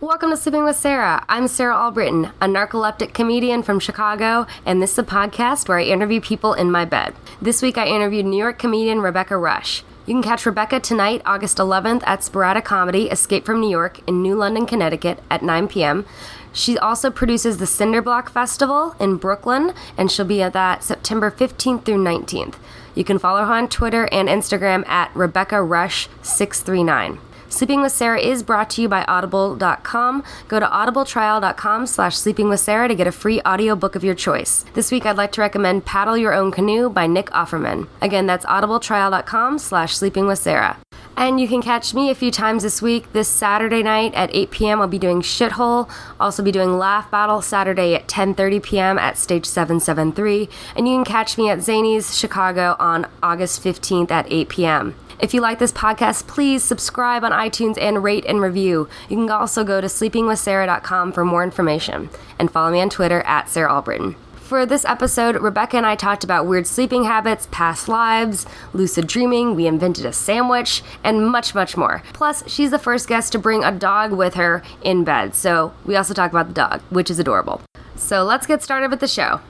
Welcome to Sleeping with Sarah. I'm Sarah Albritton, a narcoleptic comedian from Chicago, and this is a podcast where I interview people in my bed. This week I interviewed New York comedian Rebecca Rush. You can catch Rebecca tonight, August 11th, at Sporadic Comedy, Escape from New York in New London, Connecticut at 9 p.m. She also produces the Cinderblock Festival in Brooklyn, and she'll be at that September 15th through 19th. You can follow her on Twitter and Instagram at RebeccaRush639. Sleeping with Sarah is brought to you by Audible.com. Go to audibletrial.com/sleepingwithsarah to get a free audiobook of your choice. This week I'd like to recommend Paddle Your Own Canoe by Nick Offerman. Again, that's audibletrial.com/sleepingwithsarah. And you can catch me a few times this week. This Saturday night at 8 p.m. I'll be doing Shithole. Also be doing Laugh Battle Saturday at 10:30 p.m. at Stage 773. And you can catch me at Zany's Chicago on August 15th at 8 p.m. If you like this podcast, please subscribe on iTunes and rate and review. You can also go to sleepingwithsarah.com for more information. And follow me on Twitter at Sarah Albritton. For this episode, Rebecca and I talked about weird sleeping habits, past lives, lucid dreaming, we invented a sandwich, and much, much more. Plus, she's the first guest to bring a dog with her in bed, so we also talk about the dog, which is adorable. So let's get started with the show.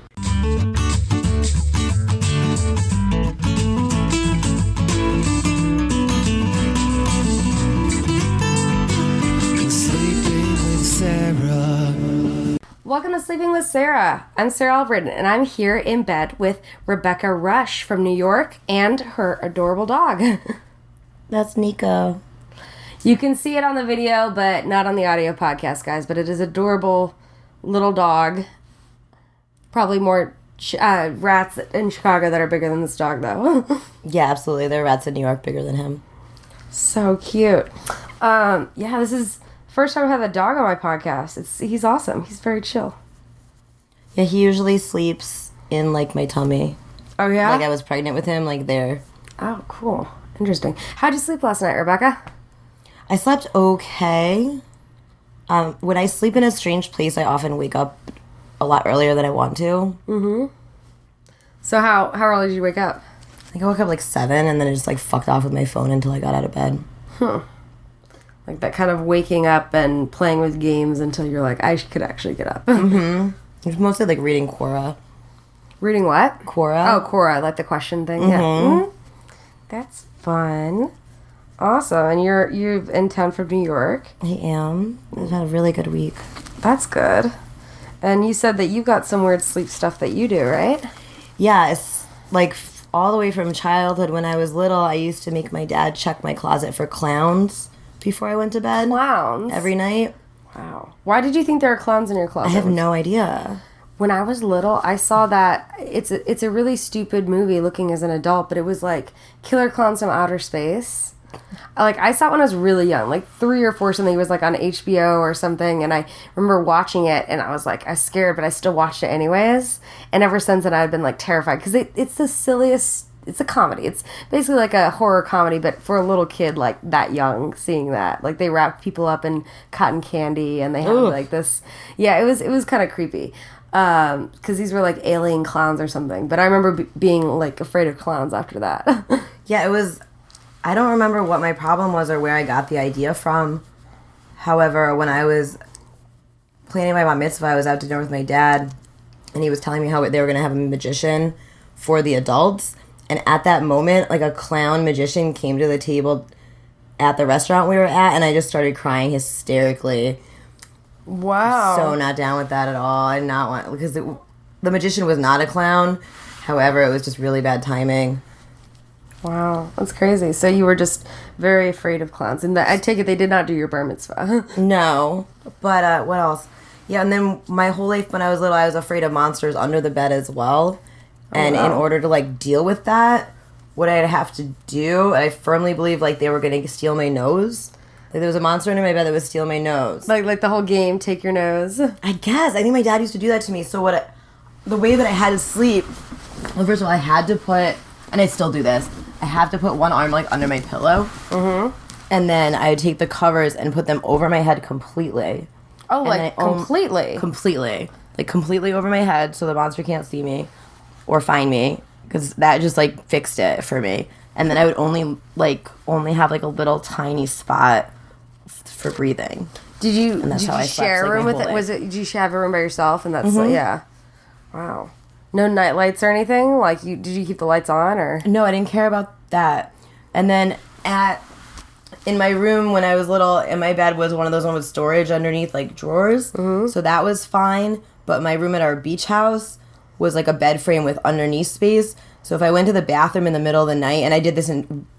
Welcome to Sleeping with Sarah. I'm Sarah Albritton, and I'm here in bed with Rebecca Rush from New York and her adorable dog. That's Niko. You can see it on the video, but not on the audio podcast, guys. But it is adorable little dog. Probably more rats in Chicago that are bigger than this dog, though. Yeah, absolutely. There are rats in New York bigger than him. So cute. This is first time I've had a dog on my podcast. He's awesome. He's very chill. Yeah, he usually sleeps in, like, my tummy. Oh, yeah? Like, I was pregnant with him, like, there. Oh, cool. Interesting. How'd you sleep last night, Rebecca? I slept okay. When I sleep in a strange place, I often wake up a lot earlier than I want to. Mm-hmm. So how early did you wake up? I think I woke up, like, 7, and then I just, like, fucked off with my phone until I got out of bed. Like that kind of waking up and playing with games until you're like, I could actually get up. Mm-hmm. It was mostly like reading Quora. Reading what? Quora. Oh, Quora, like the question thing. Mm-hmm. Yeah. Mm-hmm. That's fun. Awesome. And you're in town from New York. I am. I've had a really good week. That's good. And you said that you got some weird sleep stuff that you do, right? Yeah, it's like all the way from childhood. When I was little, I used to make my dad check my closet for clowns before I went to bed. Clowns? Every night. Wow. Why did you think there were clowns in your closet? I have no idea. When I was little, I saw that it's a really stupid movie looking as an adult, but it was like Killer Clowns from Outer Space. Like, I saw it when I was really young, like 3 or 4 something. It was like on HBO or something, and I remember watching it, and I was like, I was scared, but I still watched it anyways. And ever since then, I've been like terrified, because it's the silliest. It's a comedy. It's basically like a horror comedy, but for a little kid like that young, seeing that, like they wrapped people up in cotton candy, and they had like this. Yeah, it was kind of creepy, because these were like alien clowns or something. But I remember being like afraid of clowns after that. Yeah, it was. I don't remember what my problem was or where I got the idea from. However, when I was planning my bar mitzvah, I was out to dinner with my dad, and he was telling me how they were going to have a magician for the adults. And at that moment, like, a clown magician came to the table at the restaurant we were at, and I just started crying hysterically. Wow. So not down with that at all. I did not want, because the magician was not a clown. However, it was just really bad timing. Wow, that's crazy. So you were just very afraid of clowns. And I take it they did not do your bar mitzvah. No. But what else? Yeah, and then my whole life when I was little, I was afraid of monsters under the bed as well. And in order to, like, deal with that, what I'd have to do, I firmly believe, like, they were going to steal my nose. Like, there was a monster under my bed that was stealing my nose. Like the whole game, take your nose? I guess. I think my dad used to do that to me. So the way that I had to sleep, well, first of all, I had to put, and I still do this, I have to put one arm, like, under my pillow. Mm-hmm. And then I would take the covers and put them over my head completely. Oh, like, completely? Completely. Like, completely over my head so the monster can't see me. Or find me, because that just, like, fixed it for me. And then I would only have, like, a little tiny spot for breathing. Did you how I slept, share a like, room my with whole it? life. Did you have a room by yourself? And that's yeah. Wow. No night lights or anything? Like, did you keep the lights on or? No, I didn't care about that. And then in my room when I was little, and my bed was one of those ones with storage underneath, like, drawers. Mm-hmm. So that was fine. But my room at our beach house was like a bed frame with underneath space. So if I went to the bathroom in the middle of the night, and I did this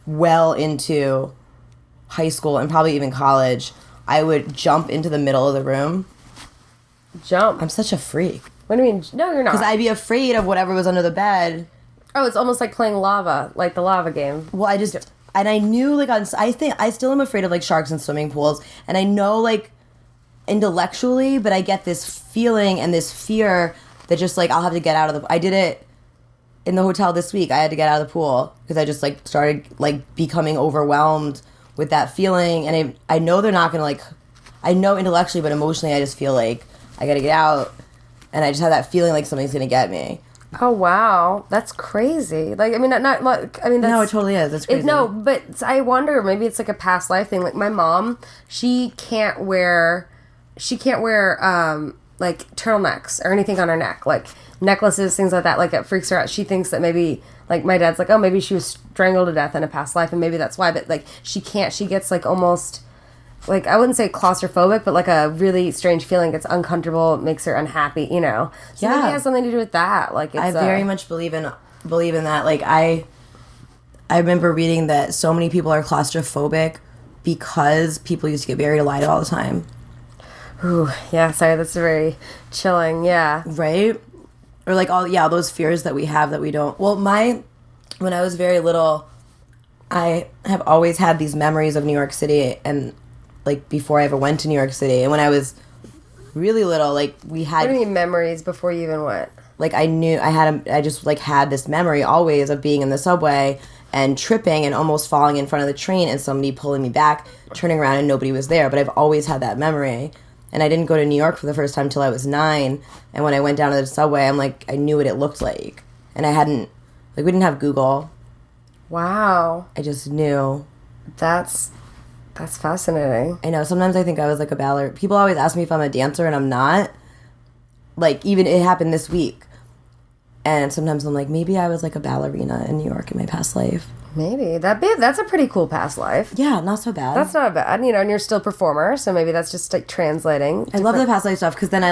well into high school and probably even college, I would jump into the middle of the room. Jump? I'm such a freak. What do you mean? No, you're not. Because I'd be afraid of whatever was under the bed. Oh, it's almost like playing lava, like the lava game. Well, and I knew, like, I think I still am afraid of, like, sharks in swimming pools. And I know, like, intellectually, but I get this feeling and this fear that just, like, I'll have to get out of I did it in the hotel this week. I had to get out of the pool because I just, like, started, like, becoming overwhelmed with that feeling. And I know they're not going to, like, I know intellectually, but emotionally I just feel like I got to get out. And I just have that feeling like something's going to get me. Oh, wow. That's crazy. Like, I mean, not like, I mean, that's... No, it totally is. That's crazy. No, but I wonder, maybe it's like a past life thing. Like, my mom, she can't wear, like, turtlenecks or anything on her neck. Like, necklaces, things like that. Like, it freaks her out. She thinks that maybe, like, my dad's like, oh, maybe she was strangled to death in a past life, and maybe that's why. But, like, she can't. She gets, like, almost... like, I wouldn't say claustrophobic, but like a really strange feeling. It's uncomfortable, it makes her unhappy, you know. So maybe it has something to do with that. Like, it's, I very much believe in that. Like, I remember reading that so many people are claustrophobic because people used to get buried alive all the time. Ooh, yeah, sorry, that's very chilling, yeah. Right? Or like all those fears that we have that we don't. Well, when I was very little, I have always had these memories of New York City, and like before I ever went to New York City, and when I was really little, like we had. What do you mean memories before you even went? Like I just like had this memory always of being in the subway and tripping and almost falling in front of the train and somebody pulling me back, turning around and nobody was there. But I've always had that memory, and I didn't go to New York for the first time till I was 9. And when I went down to the subway, I'm like, I knew what it looked like, and I hadn't we didn't have Google. Wow. I just knew. That's fascinating. I know. Sometimes I think I was like a ballerina. People always ask me if I'm a dancer, and I'm not. Like, even it happened this week. And sometimes I'm like, maybe I was like a ballerina in New York in my past life. Maybe. That's a pretty cool past life. Yeah, not so bad. That's not bad. You know, and you're still a performer, so maybe that's just like translating. I love the past life stuff because then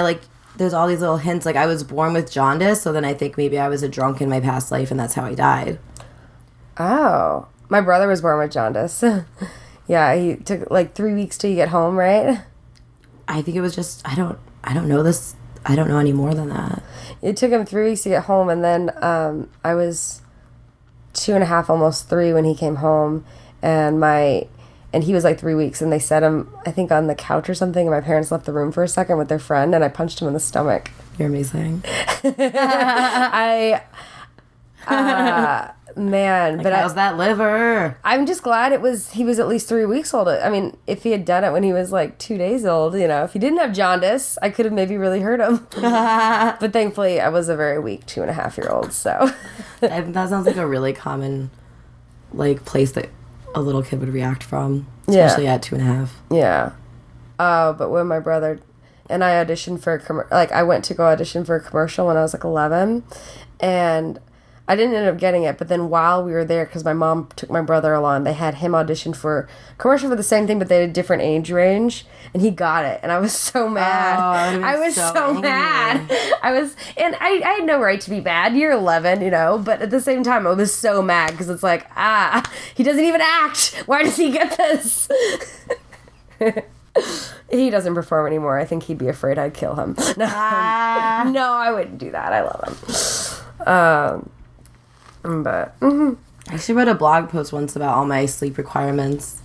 there's all these little hints. Like, I was born with jaundice, so then I think maybe I was a drunk in my past life, and that's how I died. Oh. My brother was born with jaundice. Yeah, he took like 3 weeks till you get home, right? I think it was just, I don't know this. I don't know any more than that. It took him 3 weeks to get home, and then I was 2.5, almost 3 when he came home, and he was like 3 weeks, and they set him, I think, on the couch or something, and my parents left the room for a second with their friend, and I punched him in the stomach. You're amazing. Man, like, but how's that liver? I'm just glad he was at least 3 weeks old. I mean, if he had done it when he was like 2 days old, you know, if he didn't have jaundice, I could have maybe really hurt him. But thankfully, I was a very weak 2.5-year-old, so. That sounds like a really common, like, place that a little kid would react from, especially at 2.5. Yeah. But when my brother and I auditioned for I went to go audition for a commercial when I was like 11, and I didn't end up getting it, but then while we were there, because my mom took my brother along, they had him audition for a commercial for the same thing, but they had a different age range, and he got it, and I was so mad. I was so mad. And I had no right to be mad. You're 11, you know, but at the same time, I was so mad, because it's like, he doesn't even act. Why does he get this? He doesn't perform anymore. I think he'd be afraid I'd kill him. No, no, I wouldn't do that. I love him. But I actually read a blog post once about all my sleep requirements.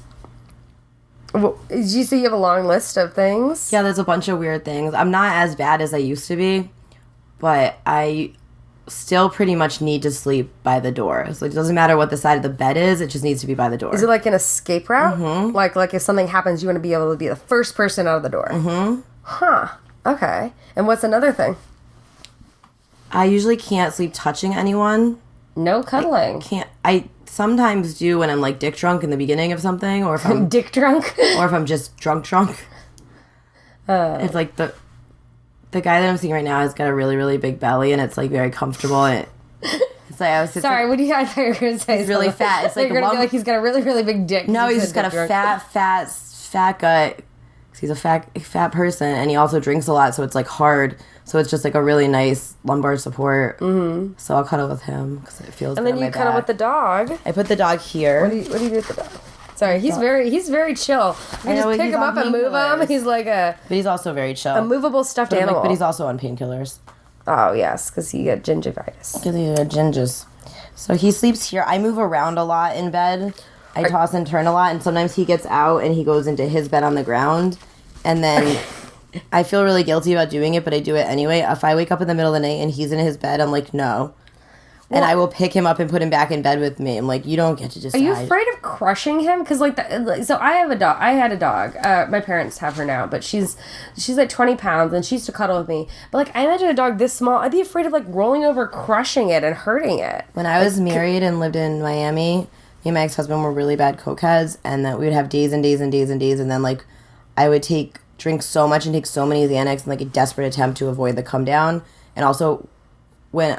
Well, did you say you have a long list of things? Yeah, there's a bunch of weird things. I'm not as bad as I used to be, but I still pretty much need to sleep by the door. So it doesn't matter what the side of the bed is, it just needs to be by the door. Is it like an escape route? Mm-hmm. Like if something happens, you want to be able to be the first person out of the door? Mm-hmm. Huh. Okay. And what's another thing? I usually can't sleep touching anyone. No cuddling. I sometimes do when I'm like dick drunk in the beginning of something, or if I'm dick drunk, or if I'm just drunk. It's like the guy that I'm seeing right now has got a really, really big belly, and it's like very comfortable. And it's like Sorry, what do you? I thought you were gonna say he's really fat. It's like you're gonna be like he's got a really, really big dick. No, he's just got a fat gut. He's a fat person, and he also drinks a lot, so it's like hard. So it's just like a really nice lumbar support. Mm-hmm. So I'll cuddle with him because it feels. And then you cuddle with the dog. I put the dog here. What do you do with the dog? Sorry, he's very chill. You can just pick him up and move him. He's like but he's also very chill. A movable stuffed animal. But he's also on painkillers. Oh yes, because he got gingivitis. Because he got gingers. So he sleeps here. I move around a lot in bed. I toss and turn a lot, and sometimes he gets out and he goes into his bed on the ground, and then I feel really guilty about doing it, but I do it anyway. If I wake up in the middle of the night and he's in his bed, I'm like, no. And I will pick him up and put him back in bed with me. I'm like, you don't get to decide. Are you afraid of crushing him? Because so I have a dog. I had a dog. My parents have her now, but she's like 20 pounds, and she used to cuddle with me. But like, I imagine a dog this small. I'd be afraid of like rolling over, crushing it, and hurting it. When I was married and lived in Miami, me and my ex-husband were really bad cokeheads, and that we would have days and days and days and days, and then like I would drink so much and take so many Xanax in like a desperate attempt to avoid the come down. And also, when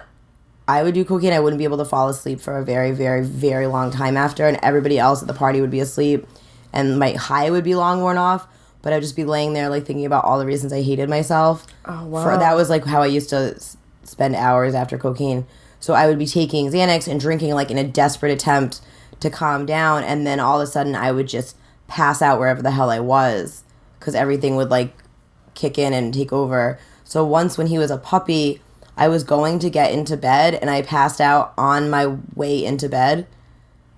I would do cocaine, I wouldn't be able to fall asleep for a very, very, very long time after, and everybody else at the party would be asleep, and my high would be long worn off, but I'd just be laying there like thinking about all the reasons I hated myself. Oh, wow. That was like how I used to spend hours after cocaine. So I would be taking Xanax and drinking like in a desperate attempt to calm down, and then all of a sudden I would just pass out wherever the hell I was, because everything would like kick in and take over. So once when he was a puppy, I was going to get into bed, and I passed out on my way into bed.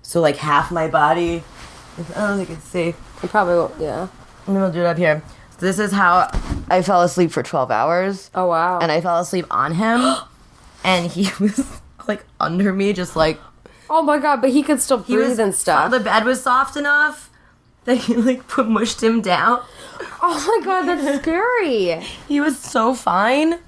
So, like, half my body... I don't think you can see. You probably won't, yeah. I'm going to do it up here. So this is how I fell asleep for 12 hours. Oh, wow. And I fell asleep on him, and he was, like, under me, just, like... Oh, my God, but he could still breathe and stuff. The bed was soft enough that he, like, mushed him down. Oh, my God, that's scary. He was so fine.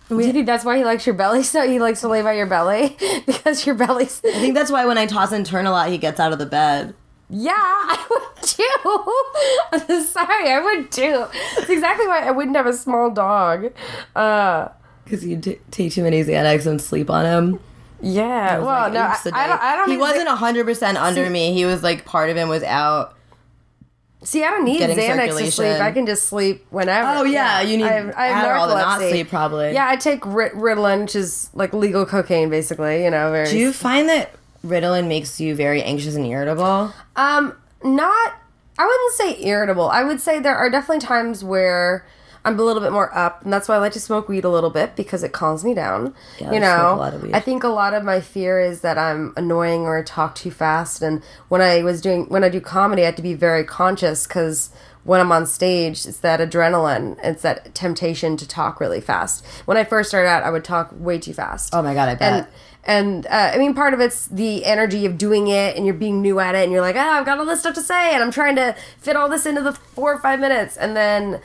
Do you think that's why he likes your belly? So he likes to lay by your belly? Because your belly's... I think that's why when I toss and turn a lot, he gets out of the bed. Yeah, I would too. I'm sorry, I would too. That's exactly why I wouldn't have a small dog. Because you take too many Xanax and sleep on him. Yeah, well, like, no, I don't. He wasn't 100% under me. He was like, part of him was out. See, I don't need Xanax to sleep. I can just sleep whenever. Oh, yeah. You need I have Adderall to not narcolepsy. sleep, probably. Yeah, I take Ritalin, which is like legal cocaine, basically. You know, very... Do you find that Ritalin makes you very anxious and irritable? Not... I wouldn't say irritable. I would say there are definitely times where I'm a little bit more up, and that's why I like to smoke weed a little bit, because it calms me down. Yeah, you I smoke know, a lot of weed. I think a lot of my fear is that I'm annoying or I talk too fast, and when I do comedy, I have to be very conscious, because when I'm on stage, it's that adrenaline, it's that temptation to talk really fast. When I first started out, I would talk way too fast. Oh my God, I bet. And I mean, part of it's the energy of doing it, and you're being new at it, and you're like, I've got all this stuff to say, and I'm trying to fit all this into the 4 or 5 minutes, and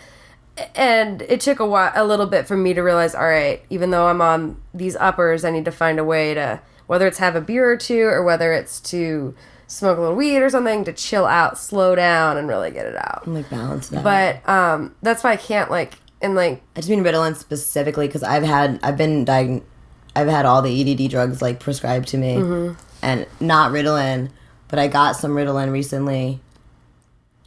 it took a little bit for me to realize, all right, even though I'm on these uppers, I need to find a way to, whether it's have a beer or two, or whether it's to smoke a little weed or something, to chill out, slow down, and really get it out. I'm like balanced out. But that's why I can't I just mean Ritalin specifically because I've had all the EDD drugs like prescribed to me, and not Ritalin, but I got some Ritalin recently,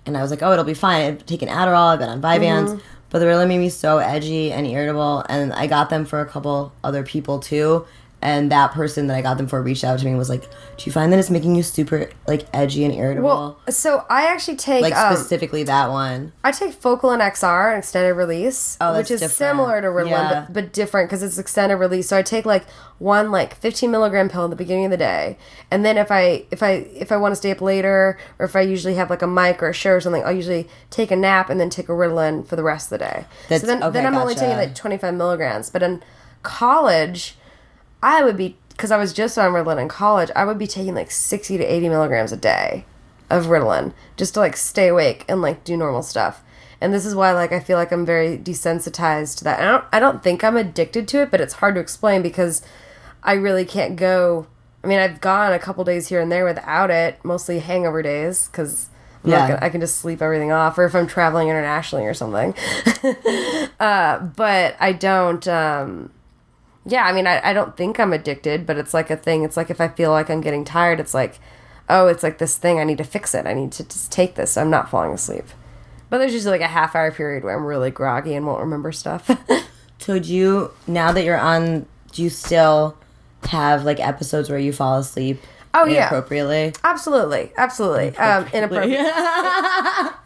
and I was like, oh, it'll be fine. I've taken Adderall, I've been on Vyvanse, but the Ritalin made me so edgy and irritable, and I got them for a couple other people too. And that person that I got them for reached out to me and was like, do you find that it's making you super, like, edgy and irritable? Well, so I actually take... Like, specifically that one. I take Focalin XR, an extended release, which is different. Similar to Ritalin, but different because it's extended release. So I take, one 15 milligram pill in the beginning of the day. And then if I want to stay up later, or if I usually have, a mic or a show or something, I'll usually take a nap and then take a Ritalin for the rest of the day. Then I'm only taking, 25 milligrams. But in college... I would be, because I was just on Ritalin in college, I would be taking 60 to 80 milligrams a day of Ritalin just to stay awake and do normal stuff. And this is why I feel like I'm very desensitized to that. And I don't think I'm addicted to it, but it's hard to explain because I really can't go. I mean, I've gone a couple days here and there without it, mostly hangover days because I can just sleep everything off, or if I'm traveling internationally or something. But I don't, I don't think I'm addicted, but it's like a thing. It's like if I feel like I'm getting tired, it's like, oh, it's like this thing. I need to fix it. I need to just take this so I'm not falling asleep. But there's usually like a half-hour period where I'm really groggy and won't remember stuff. So now that you're on, do you still have like episodes where you fall asleep? Oh, yeah. Inappropriately? Absolutely. Inappropriate.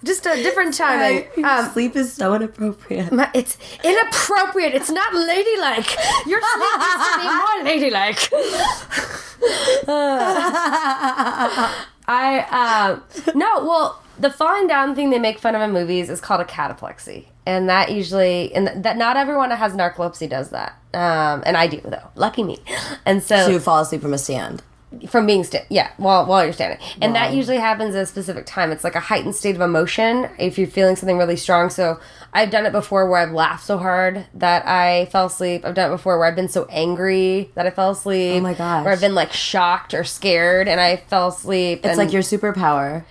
Just a different timing. Sleep is so inappropriate. It's inappropriate. It's not ladylike. Your sleep needs to be more ladylike. The falling down thing they make fun of in movies is called a cataplexy. And that not everyone that has narcolepsy does that. And I do, though. Lucky me. And so you fall asleep from a stand. From being while you're standing. And that usually happens at a specific time. It's like a heightened state of emotion if you're feeling something really strong. So I've done it before where I've laughed so hard that I fell asleep. I've done it before where I've been so angry that I fell asleep. Oh my gosh. Where I've been like shocked or scared and I fell asleep. It's like your superpower.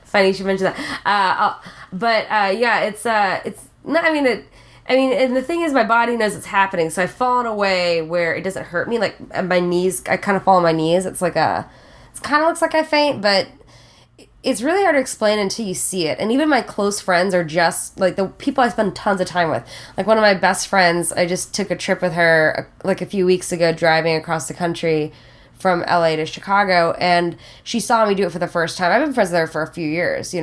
Funny you should mention that. And the thing is, my body knows it's happening, so I've fallen away where it doesn't hurt me. Like, my knees, I kind of fall on my knees. It kind of looks like I faint, but it's really hard to explain until you see it. And even my close friends are just, like, the people I spend tons of time with. Like, one of my best friends, I just took a trip with her, like, a few weeks ago, driving across the country from LA to Chicago, and she saw me do it for the first time. I've been friends with her for a few years,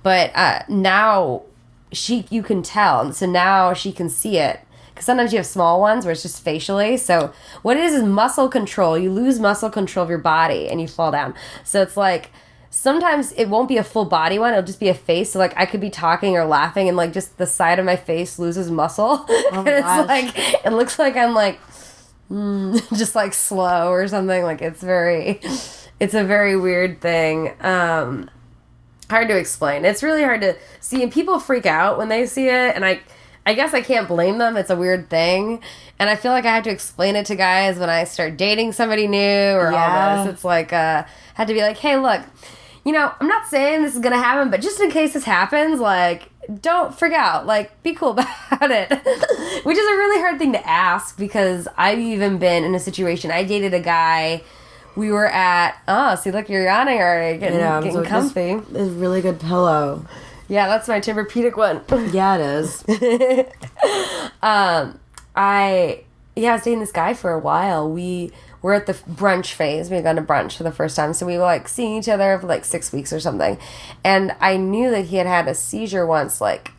but now you can tell, and so now she can see it, because sometimes you have small ones where it's just facially. So what it is muscle control. You lose muscle control of your body and you fall down. So it's like sometimes it won't be a full body one, it'll just be a face. So like I could be talking or laughing and like just the side of my face loses muscle. Oh and it's like it looks like I'm like just like slow or something. Like it's a very weird thing. Hard to explain. It's really hard to see, and people freak out when they see it, and I guess I can't blame them. It's a weird thing, and I feel like I have to explain it to guys when I start dating somebody new or all this. It's like had to be like, hey, look, I'm not saying this is gonna happen, but just in case this happens, like, don't freak out. Like, be cool about it. Which is a really hard thing to ask, because I've even been in a situation. I dated a guy. We were at, look, you're yawning already, getting comfy. It's a really good pillow. Yeah, that's my Tempur-Pedic one. Yeah, it is. I was dating this guy for a while. We were at the brunch phase. We had gone to brunch for the first time. So we were like seeing each other for like 6 weeks or something. And I knew that he had a seizure once, like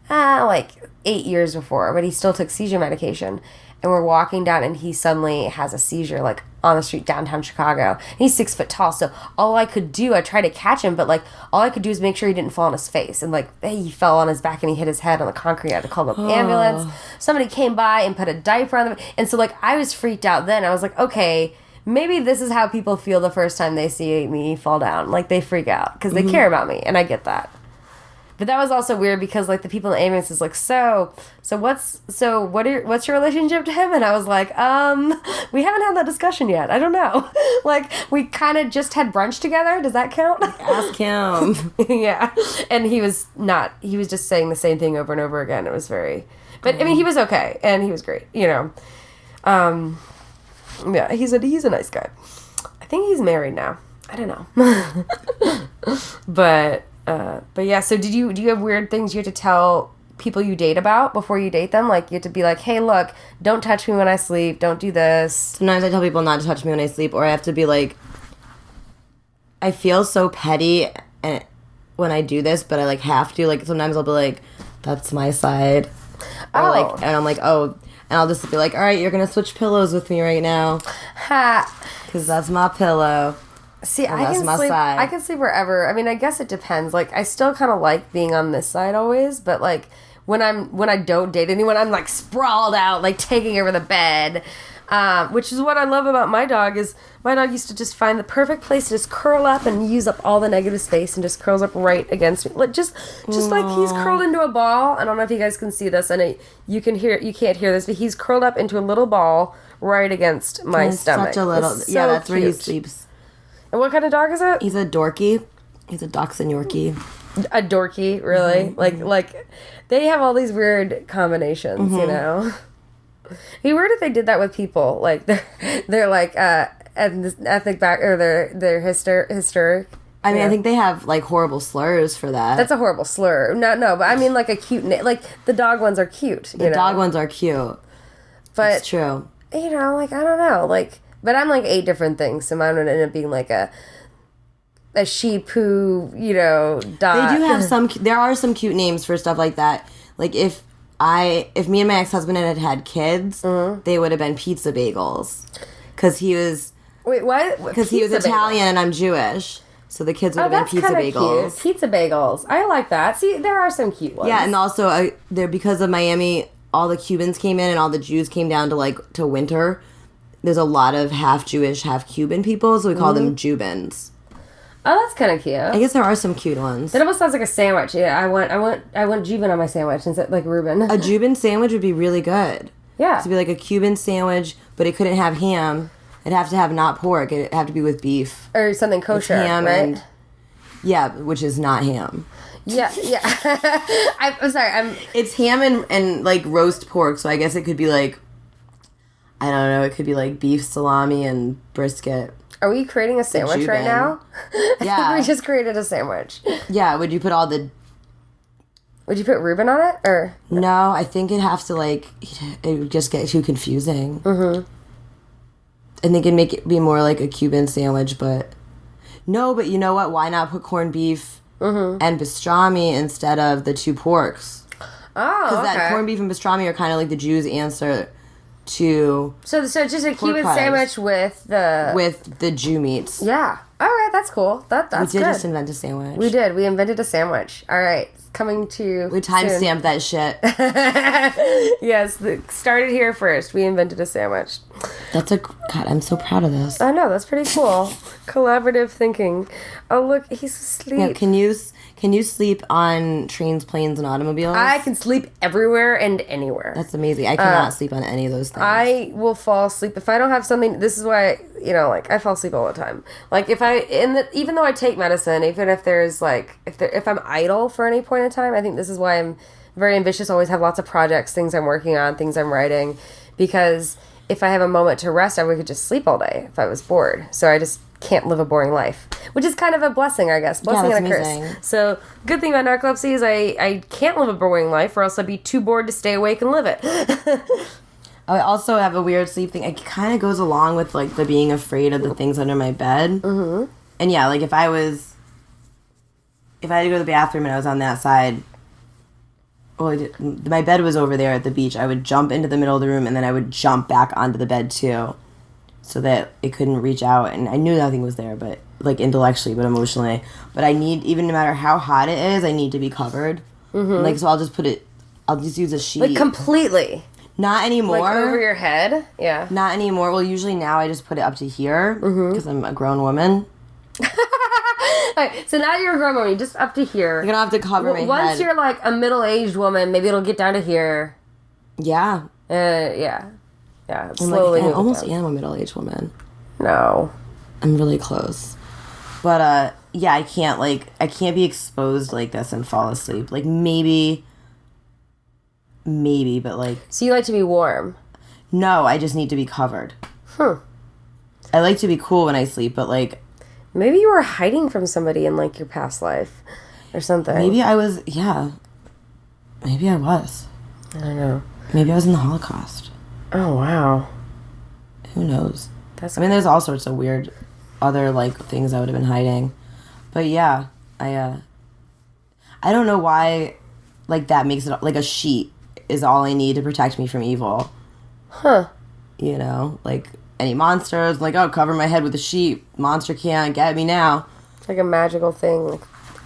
8 years before, but he still took seizure medication. And we're walking down, and he suddenly has a seizure, like, on the street downtown Chicago. And he's 6 foot tall, so all I could do, I tried to catch him, but, like, all I could do is make sure he didn't fall on his face. And, like, he fell on his back, and he hit his head on the concrete. I had to call the ambulance. Somebody came by and put a diaper on him. And so, like, I was freaked out then. I was like, okay, maybe this is how people feel the first time they see me fall down. Like, they freak out, because they care about me, and I get that. But that was also weird because, like, the people in the ambulance is like, what's your relationship to him? And I was like, we haven't had that discussion yet. I don't know. Like, we kind of just had brunch together. Does that count? Ask him. Yeah. And he was just saying the same thing over and over again. It was but I mean, he was okay. And he was great, Yeah, he's a nice guy. I think he's married now. I don't know. But yeah, so do you have weird things you have to tell people you date about before you date them? Like, you have to be like, hey, look, don't touch me when I sleep, don't do this. Sometimes I tell people not to touch me when I sleep, or I have to be like, I feel so petty when I do this, but I like have to. Like, sometimes I'll be like, that's my side. Or like, and I'm like, oh, and I'll just be like, all right, you're gonna switch pillows with me right now. Because that's my pillow. See, I can sleep wherever. I mean, I guess it depends. Like, I still kind of like being on this side always, but like when I don't date anyone, I'm like sprawled out, like taking over the bed. Which is what I love about my dog. Is my dog used to just find the perfect place to just curl up and use up all the negative space, and just curls up right against me, like just like he's curled into a ball. I don't know if you guys can see this, and you can't hear this, but he's curled up into a little ball right against my stomach. Such a little, that's cute. Where he sleeps. And what kind of dog is it? He's a Dorky. He's a dachshund Yorkie. A dorky, really? Like they have all these weird combinations, you know? It'd be weird if they did that with people. Like, they're like, ethnic back, or they're historic. I mean, I think they have, like, horrible slurs for that. That's a horrible slur. No, but I mean, like, a cute name. Like, the dog ones are cute, you know? The dog ones are cute. But, it's true. You know, like, I don't know. Like, but I'm, like, 8 different things, so mine would end up being, like, a sheep who, you know, dog. They do have there are some cute names for stuff like that. Like, if me and my ex-husband had had kids, they would have been pizza bagels. Because he was... Wait, what? Because he was Italian and I'm Jewish. So the kids would have been pizza bagels. Cute. Pizza bagels. I like that. See, there are some cute ones. Yeah, and also, because of Miami, all the Cubans came in and all the Jews came down to winter. There's a lot of half Jewish, half Cuban people, so we call them Jubans. Oh, that's kind of cute. I guess there are some cute ones. It almost sounds like a sandwich. Yeah, I want Juban on my sandwich instead, like Reuben. A Juban sandwich would be really good. Yeah. To be like a Cuban sandwich, but it couldn't have ham. It'd have to have not pork. It'd have to be with beef. Or something kosher, ham right? Yeah, which is not ham. Yeah. I'm sorry. It's ham and like roast pork, so I guess it could be like, I don't know, it could be like beef, salami, and brisket. Are we creating a sandwich right now? Yeah. We just created a sandwich. Yeah, would you put Would you put Reuben on it, or? No, I think it'd have to, like, it would just get too confusing. Mm-hmm. I think it'd make it be more like a Cuban sandwich, but... No, but you know what? Why not put corned beef and pastrami instead of the 2 porks? Oh, okay. Because that corned beef and pastrami are kind of like the Jews' answer to... So it's just a Cuban sandwich with the... With the Jew meats. Yeah. All right, that's cool. That's good. We did just invent a sandwich. We did. We invented a sandwich. All right. Coming to... We timestamped that shit. Yes. Started here first. We invented a sandwich. God, I'm so proud of this. I know. That's pretty cool. Collaborative thinking. Oh, look. He's asleep. Yeah, can you sleep on trains, planes, and automobiles? I can sleep everywhere and anywhere. That's amazing. I cannot sleep on any of those things. I will fall asleep if I don't have something. This is why, you know, like, I fall asleep all the time. Like, even though I take medicine, even if there's like, if I'm idle for any point in time, I think this is why I'm very ambitious. Always have lots of projects, things I'm working on, things I'm writing, because if I have a moment to rest, I could just sleep all day if I was bored. So I just can't live a boring life, which is kind of a blessing, I guess. Blessing and a amazing. curse. So, good thing about narcolepsy is I can't live a boring life, or else I'd be too bored to stay awake and live it. I also have a weird sleep thing. It kind of goes along with, like, the being afraid of the things under my bed. Mm-hmm. And yeah, like, if I had to go to the bathroom and I was on that side, well, my bed was over there at the beach, I would jump into the middle of the room and then I would jump back onto the bed too, so that it couldn't reach out. And I knew nothing was there, but, like, intellectually, but emotionally. But I need, even no matter how hot it is, I need to be covered. Mm-hmm. Like, so I'll just use a sheet. Like, completely. Not anymore. Like, over your head? Yeah. Not anymore. Well, usually now I just put it up to here, because I'm a grown woman. Right, so now you're a grown woman, just up to here. You don't have to cover my head. Once you're, like, a middle-aged woman, maybe it'll get down to here. Yeah. Yeah. Yeah, slowly. I almost am a middle-aged woman. No. I'm really close. But, yeah, I can't be exposed like this and fall asleep. Like, maybe, but, like... So you like to be warm? No, I just need to be covered. I like to be cool when I sleep, but, like... Maybe you were hiding from somebody in, like, your past life or something. Maybe I was, yeah. Maybe I was. I don't know. Maybe I was in the Holocaust. Oh, wow. Who knows? I mean, there's all sorts of weird other, like, things I would have been hiding. But, yeah, I don't know why, like, that makes it, like, a sheet is all I need to protect me from evil. Huh. You know, like... Any monsters, like, oh, cover my head with a sheet. Monster can't get me now. It's like a magical thing, like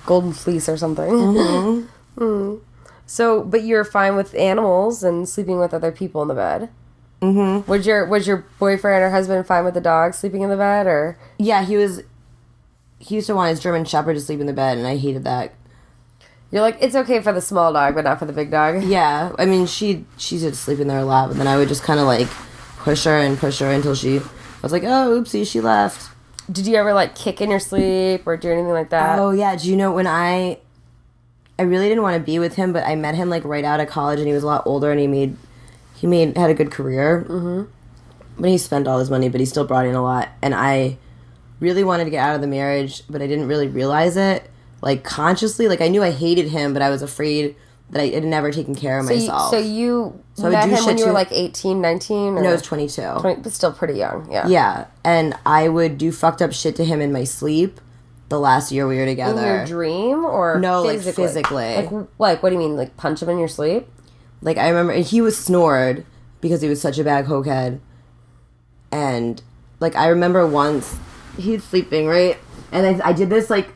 golden fleece or something. Mm-hmm. Mm. So, but you're fine with animals and sleeping with other people in the bed? Mm-hmm. Was your boyfriend or husband fine with the dog sleeping in the bed, or? Yeah, he used to want his German Shepherd to sleep in the bed, and I hated that. You're like, it's okay for the small dog, but not for the big dog? Yeah, I mean, she did sleep in there a lot, but then I would just kind of, like... push her until she was like, oh, oopsie, she left. Did you ever, like, kick in your sleep or do anything like that? Oh, yeah. Do you know when I really didn't want to be with him, but I met him, like, right out of college, and he was a lot older, and had a good career. Mm-hmm. But he spent all his money, but he still brought in a lot. And I really wanted to get out of the marriage, but I didn't really realize it, like, consciously. Like, I knew I hated him, but I was afraid that I had never taken care of myself. So you met him when you were, like, 18, 19? Or? No, I was 22. But still pretty young, yeah. Yeah, and I would do fucked up shit to him in my sleep the last year we were together. In your dream or no, physically? like, physically. Like, what do you mean? Like, punch him in your sleep? Like, I remember, he was snored because he was such a bad cokehead. And, like, I remember once, he's sleeping, right? And I did this, like,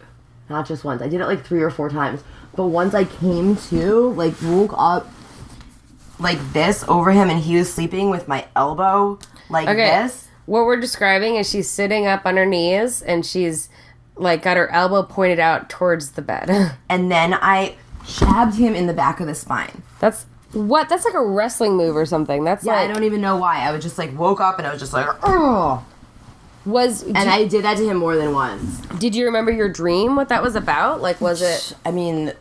not just once. I did it, like, 3 or 4 times. But once I came to, like, woke up like this over him, and he was sleeping with my elbow like this. What we're describing is she's sitting up on her knees, and she's, like, got her elbow pointed out towards the bed. And then I jabbed him in the back of the spine. That's like a wrestling move or something. That's I don't even know why. I was just, like, woke up, and I was just like, oh. I did that to him more than once. Did you remember your dream, what that was about? Like, was it... I mean,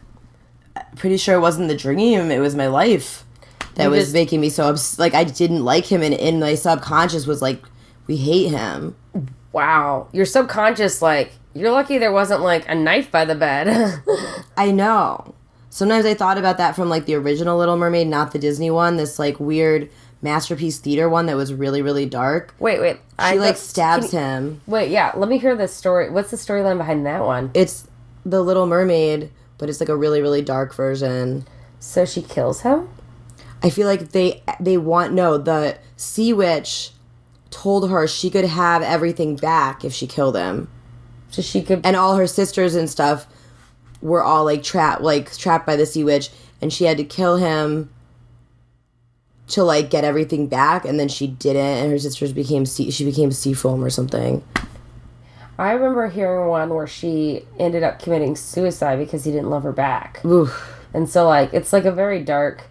pretty sure it wasn't the dream. It was my life that was making me so like, I didn't like him, and in my subconscious was like, we hate him. Wow. Your subconscious, like, you're lucky there wasn't, like, a knife by the bed. I know. Sometimes I thought about that from, like, the original Little Mermaid, not the Disney one. This, like, weird Masterpiece Theater one that was really, really dark. Wait. She, like, stabs him. Wait, yeah. Let me hear this story. What's the storyline behind that one? It's the Little Mermaid, but it's, like, a really, really dark version. So she kills him? I feel like the Sea Witch told her she could have everything back if she killed him. So she could... And all her sisters and stuff were all, like, trapped by the Sea Witch, and she had to kill him to, like, get everything back, and then she didn't, and her sisters became sea foam or something. I remember hearing one where she ended up committing suicide because he didn't love her back. Oof. And so, like, it's, like, a very dark...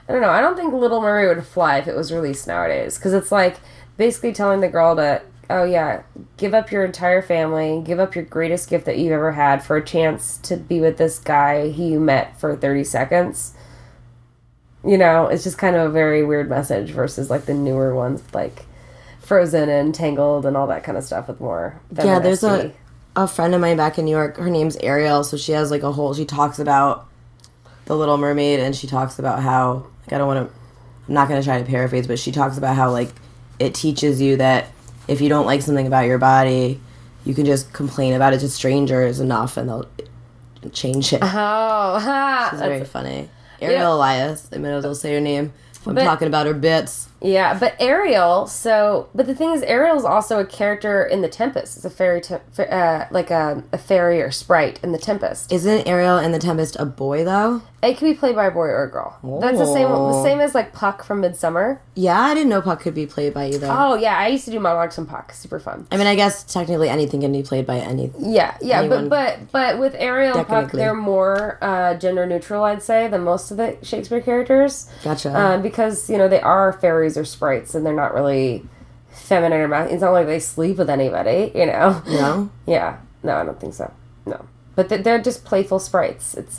I don't know. I don't think Little Mermaid would fly if it was released nowadays. Because it's, like, basically telling the girl to, oh, yeah, give up your entire family, give up your greatest gift that you've ever had for a chance to be with this guy who you met for 30 seconds. You know, it's just kind of a very weird message versus, like, the newer ones, like Frozen and Tangled and all that kind of stuff with more femininity. Yeah, there's a friend of mine back in New York. Her name's Ariel, so she has, like, she talks about the Little Mermaid, and she talks about how, like, I'm not going to try to paraphrase, but she talks about how, like, it teaches you that if you don't like something about your body, you can just complain about it to strangers enough, and they'll change it. Oh, she's very funny. Ariel Elias. I might as well say her name if I'm talking about her bits. Yeah, but Ariel, but the thing is, Ariel's also a character in The Tempest. It's a fairy, like a fairy or sprite in The Tempest. Isn't Ariel in The Tempest a boy, though? It can be played by a boy or a girl. Oh. That's the same as, like, Puck from Midsummer. Yeah, I didn't know Puck could be played by either. Oh, yeah, I used to do monologues from Puck. Super fun. I mean, I guess technically anything can be played by anything. Yeah, but with Ariel and Puck, they're more gender neutral, I'd say, than most of the Shakespeare characters. Gotcha. Because, you know, they are fairies or sprites, and they're not really feminine or masculine. It's not like they sleep with anybody, you know? No? Yeah. No, I don't think so. No. But they're just playful sprites. It's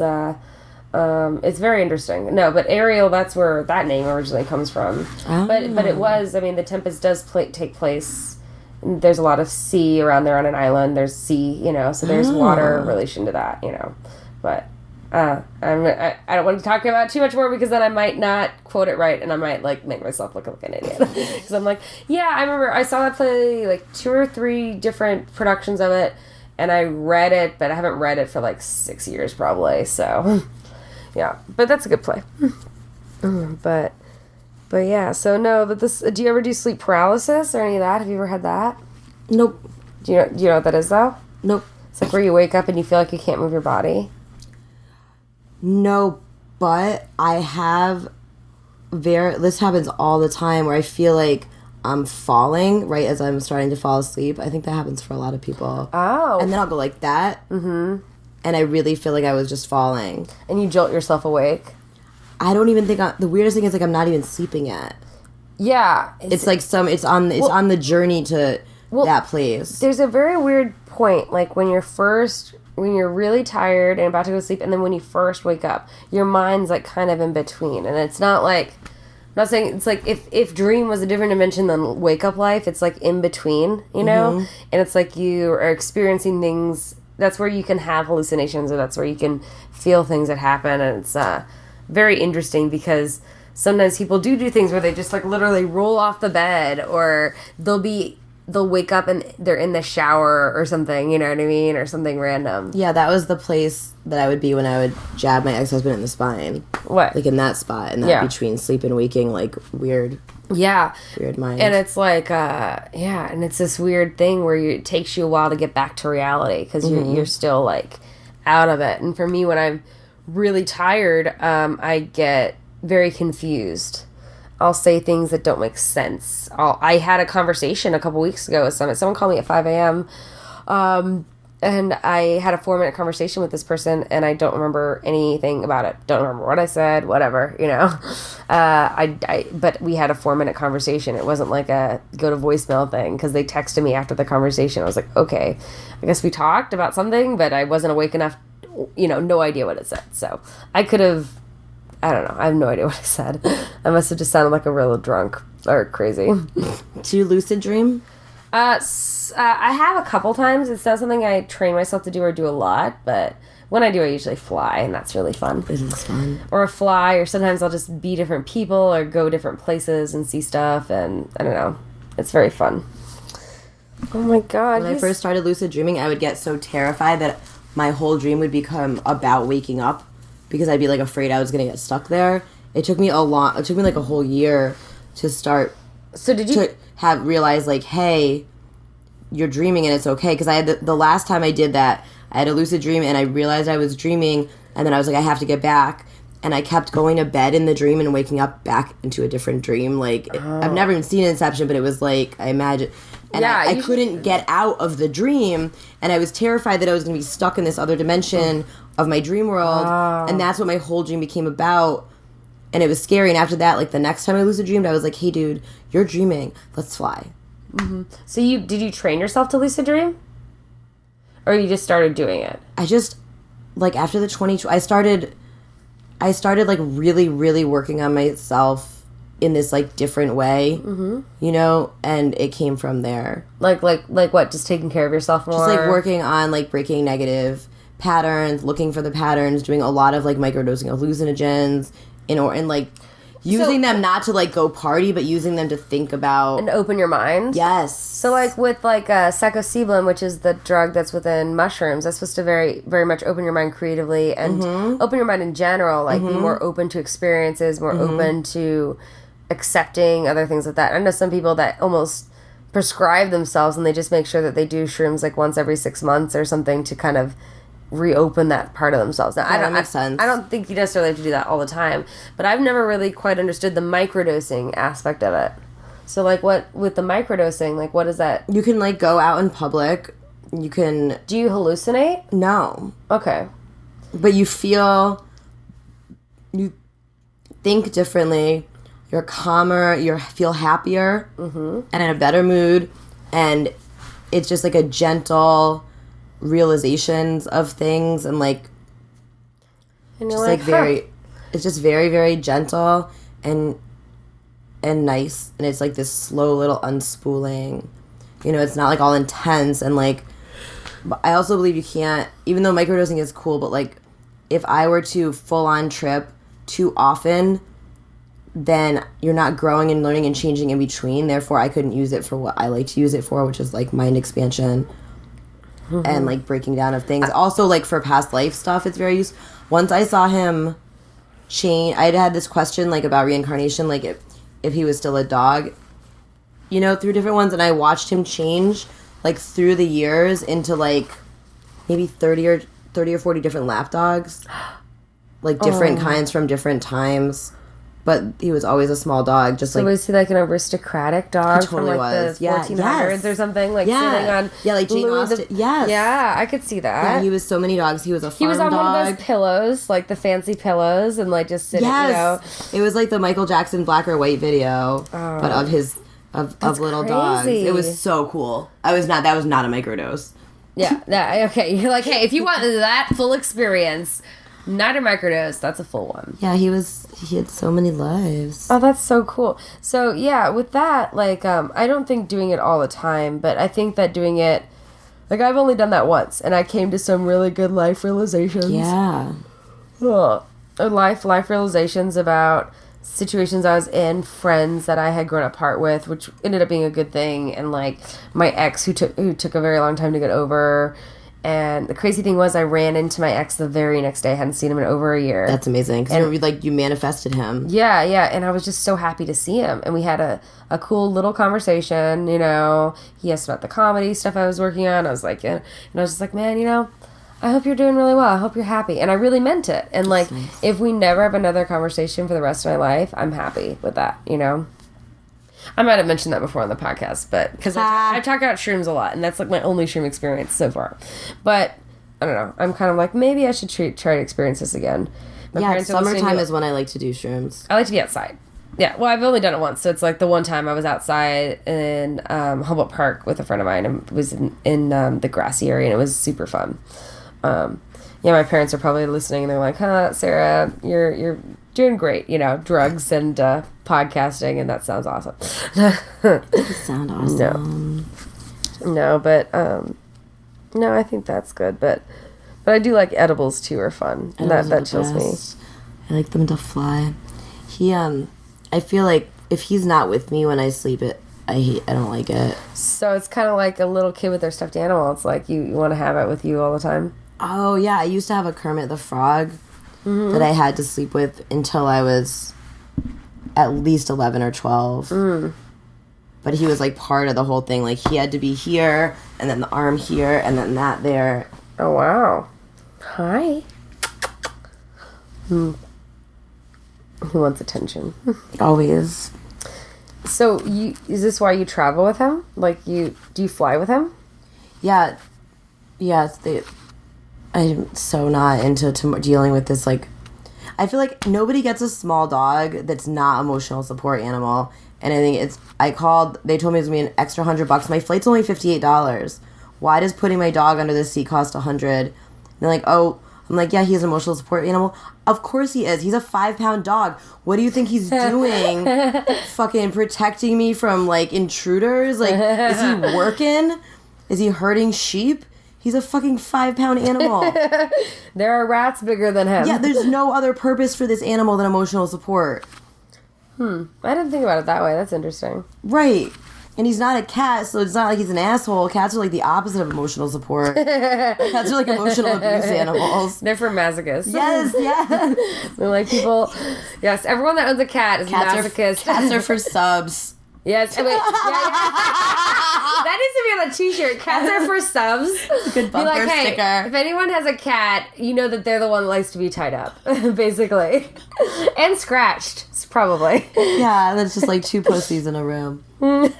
very interesting. No, but Ariel, that's where that name originally comes from. Oh. But it was, I mean, The Tempest does take place. There's a lot of sea around there on an island. There's sea, you know, so there's water relation to that, you know. But I don't want to talk about it too much more because then I might not quote it right and I might, like, make myself look like an idiot. Because I'm like, yeah, I remember I saw that play, like, 2 or 3 different productions of it, and I read it, but I haven't read it for, like, 6 years probably, so... Yeah, but that's a good play. But yeah, so no, but this, do you ever do sleep paralysis or any of that? Have you ever had that? Nope. Do you know what that is, though? Nope. It's like where you wake up and you feel like you can't move your body. No, but I have this happens all the time where I feel like I'm falling right as I'm starting to fall asleep. I think that happens for a lot of people. Oh. And then I'll go like that. Mm-hmm. And I really feel like I was just falling. And you jolt yourself awake? I don't even think... the weirdest thing is, like, I'm not even sleeping yet. Yeah. It's like it's on the journey to that place. There's a very weird point, like when you're really tired and about to go to sleep, and then when you first wake up, your mind's like kind of in between, and it's not like, I'm not saying it's like if dream was a different dimension than wake up life, it's like in between, you know, and it's like you are experiencing things. That's where you can have hallucinations, or that's where you can feel things that happen, and it's very interesting because sometimes people do things where they just like literally roll off the bed, or they'll wake up and they're in the shower or something, you know what I mean? Or something random. Yeah, that was the place that I would be when I would jab my ex-husband in the spine. What? Like in that spot, in that between sleep and waking, like weird. Yeah. Weird mind. And it's like, and it's this weird thing where it takes you a while to get back to reality because you're still like out of it. And for me, when I'm really tired, I get very confused. I'll say things that don't make sense. I had a conversation a couple weeks ago with someone called me at 5 a.m. And I had a 4-minute conversation with this person, and I don't remember anything about it. Don't remember what I said, whatever, you know. But we had a 4-minute conversation. It wasn't like a go to voicemail thing, because they texted me after the conversation. I was like, okay, I guess we talked about something, but I wasn't awake enough, you know, no idea what it said. So I could have, I don't know. I have no idea what I said. I must have just sounded like a real drunk or crazy. Do you lucid dream? I have a couple times. It's not something I train myself to do or do a lot, but when I do, I usually fly, and that's really fun. It is fun. Or fly, or sometimes I'll just be different people or go different places and see stuff, and I don't know. It's very fun. Oh my God. When I first started lucid dreaming, I would get so terrified that my whole dream would become about waking up, because I'd be like afraid I was going to get stuck there. It took me like a whole year to start. So did you realize like, hey, you're dreaming and it's okay? Because I had the last time I did that, I had a lucid dream and I realized I was dreaming, and then I was like, I have to get back, and I kept going to bed in the dream and waking up back into a different dream. Like I've never even seen Inception, but it was like I imagine. And I couldn't get out of the dream, and I was terrified that I was going to be stuck in this other dimension of my dream world, and that's what my whole dream became about, and it was scary. And after that, like the next time I lucid dreamed, I was like, hey dude, you're dreaming, let's fly. Mm-hmm. So did you train yourself to lucid dream? Or you just started doing it? I just, like after the 20, I started like really, really working on myself in this like different way, you know, and it came from there. Like what? Just taking care of yourself more? Just like working on like breaking negative patterns, looking for the patterns, doing a lot of like microdosing hallucinogens, and like using them not to like go party, but using them to think about and open your mind. Yes. So like with like psilocybin, which is the drug that's within mushrooms, that's supposed to very, very much open your mind creatively and open your mind in general. Like be more open to experiences, more open to accepting other things like that. I know some people that almost prescribe themselves and they just make sure that they do shrooms like once every 6 months or something to kind of reopen that part of themselves. Now, that makes sense. I don't think you necessarily have to do that all the time, but I've never really quite understood the microdosing aspect of it. So like what with the microdosing, like what is that? You can like go out in public. You can. Do you hallucinate? No. Okay. But you think differently. You're calmer, you feel happier, and in a better mood, and it's just like a gentle realizations of things, and like, and you're just like very, it's just very, very gentle and nice, and it's like this slow little unspooling, you know, it's not like all intense, and like, I also believe you can't, even though microdosing is cool, but like, if I were to full on trip too often, then you're not growing and learning and changing in between. Therefore, I couldn't use it for what I like to use it for, which is like mind expansion and like breaking down of things. Also, like for past life stuff, it's very useful. Once I saw him change, I'd had this question like about reincarnation, like if he was still a dog, you know, through different ones, and I watched him change like through the years into like maybe 30 or 40 different lap dogs, like different kinds from different times. But he was always a small dog, just so like... was he like an aristocratic dog he totally from like was. the 1400s or something? Like sitting on... Yeah, like Jane Austen. Yes. Yeah, I could see that. Yeah, he was so many dogs. He was a farm dog. He was on one of those pillows, like the fancy pillows, and like just sitting, you know... It was like the Michael Jackson black or white video, but of of little dogs. It was so cool. That was not a microdose. Yeah, okay. You're like, hey, if you want that full experience, not a microdose, that's a full one. Yeah, he had so many lives. Oh, that's so cool. So, yeah, with that, like, I don't think doing it all the time, but I think that doing it, like, I've only done that once, and I came to some really good life realizations. Yeah. Life realizations about situations I was in, friends that I had grown apart with, which ended up being a good thing, and, like, my ex who took a very long time to get over. And the crazy thing was I ran into my ex the very next day. I hadn't seen him in over a year. That's amazing. Because you manifested him. Yeah. And I was just so happy to see him. And we had a cool little conversation, you know. He asked about the comedy stuff I was working on. I was like, and I was just like, man, you know, I hope you're doing really well. I hope you're happy. And I really meant it. And, like, nice. If we never have another conversation for the rest of my life, I'm happy with that, you know. I might have mentioned that before on the podcast, but because I talk about shrooms a lot, and that's like my only shroom experience so far. But I don't know. I'm kind of like, maybe I should try to experience this again. Summertime is when I like to do shrooms. I like to be outside. Yeah, well, I've only done it once, so it's like the one time I was outside in Humboldt Park with a friend of mine, and was in the grassy area, and it was super fun. Yeah, my parents are probably listening, and they're like, Sarah, you're doing great, you know, drugs and podcasting, and that sounds awesome. Sound awesome. No, but no, I think that's good. But I do like edibles too, are fun. And that chills me. I like them to fly. I feel like if he's not with me when I sleep, I don't like it. So it's kind of like a little kid with their stuffed animal. It's like you want to have it with you all the time. Oh yeah, I used to have a Kermit the Frog. Mm-hmm. That I had to sleep with until I was at least 11 or 12. Mm. But he was, like, part of the whole thing. Like, he had to be here, and then the arm here, and then that there. Oh, wow. Hi. He wants attention. Always. So, is this why you travel with him? Like, do you fly with him? Yeah. I'm so not into dealing with this, like... I feel like nobody gets a small dog that's not emotional support animal. And I think they told me it was going to be an extra $100. My flight's only $58. Why does putting my dog under the seat cost $100? And they're like, oh... I'm like, yeah, he's an emotional support animal. Of course he is. He's a 5-pound dog. What do you think he's doing? Fucking protecting me from, like, intruders? Like, is he working? Is he herding sheep? He's a fucking 5-pound animal. There are rats bigger than him. Yeah, there's no other purpose for this animal than emotional support. I didn't think about it that way. That's interesting. Right. And he's not a cat, so it's not like he's an asshole. Cats are like the opposite of emotional support. Cats are like emotional abuse animals. They're for masochists. Yes. They're like people... Yes, everyone that owns a cat is masochist. Cats are for subs. Yes. Wait, yeah. That needs to be on a t-shirt. Cats are for subs. It's a good bumper be like, hey, sticker. If anyone has a cat, you know that they're the one that likes to be tied up, basically. And scratched, probably. Yeah, that's just like 2 pussies in a room. Wow.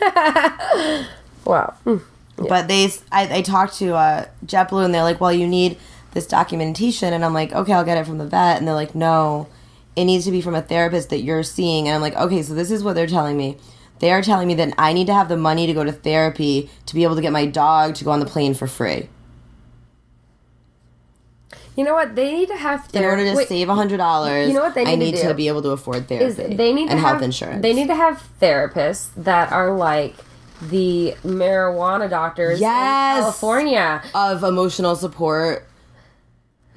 Yeah. But I talked to JetBlue, and they're like, well, you need this documentation. And I'm like, okay, I'll get it from the vet. And they're like, no, it needs to be from a therapist that you're seeing. And I'm like, okay, so this is what they're telling me. They are telling me that I need to have the money to go to therapy to be able to get my dog to go on the plane for free. You know what? They need to have therapy. In order to save $100, you know what they need I need to to be able to afford therapy they need and to health insurance. They need to have therapists that are like the marijuana doctors in California. Of emotional support.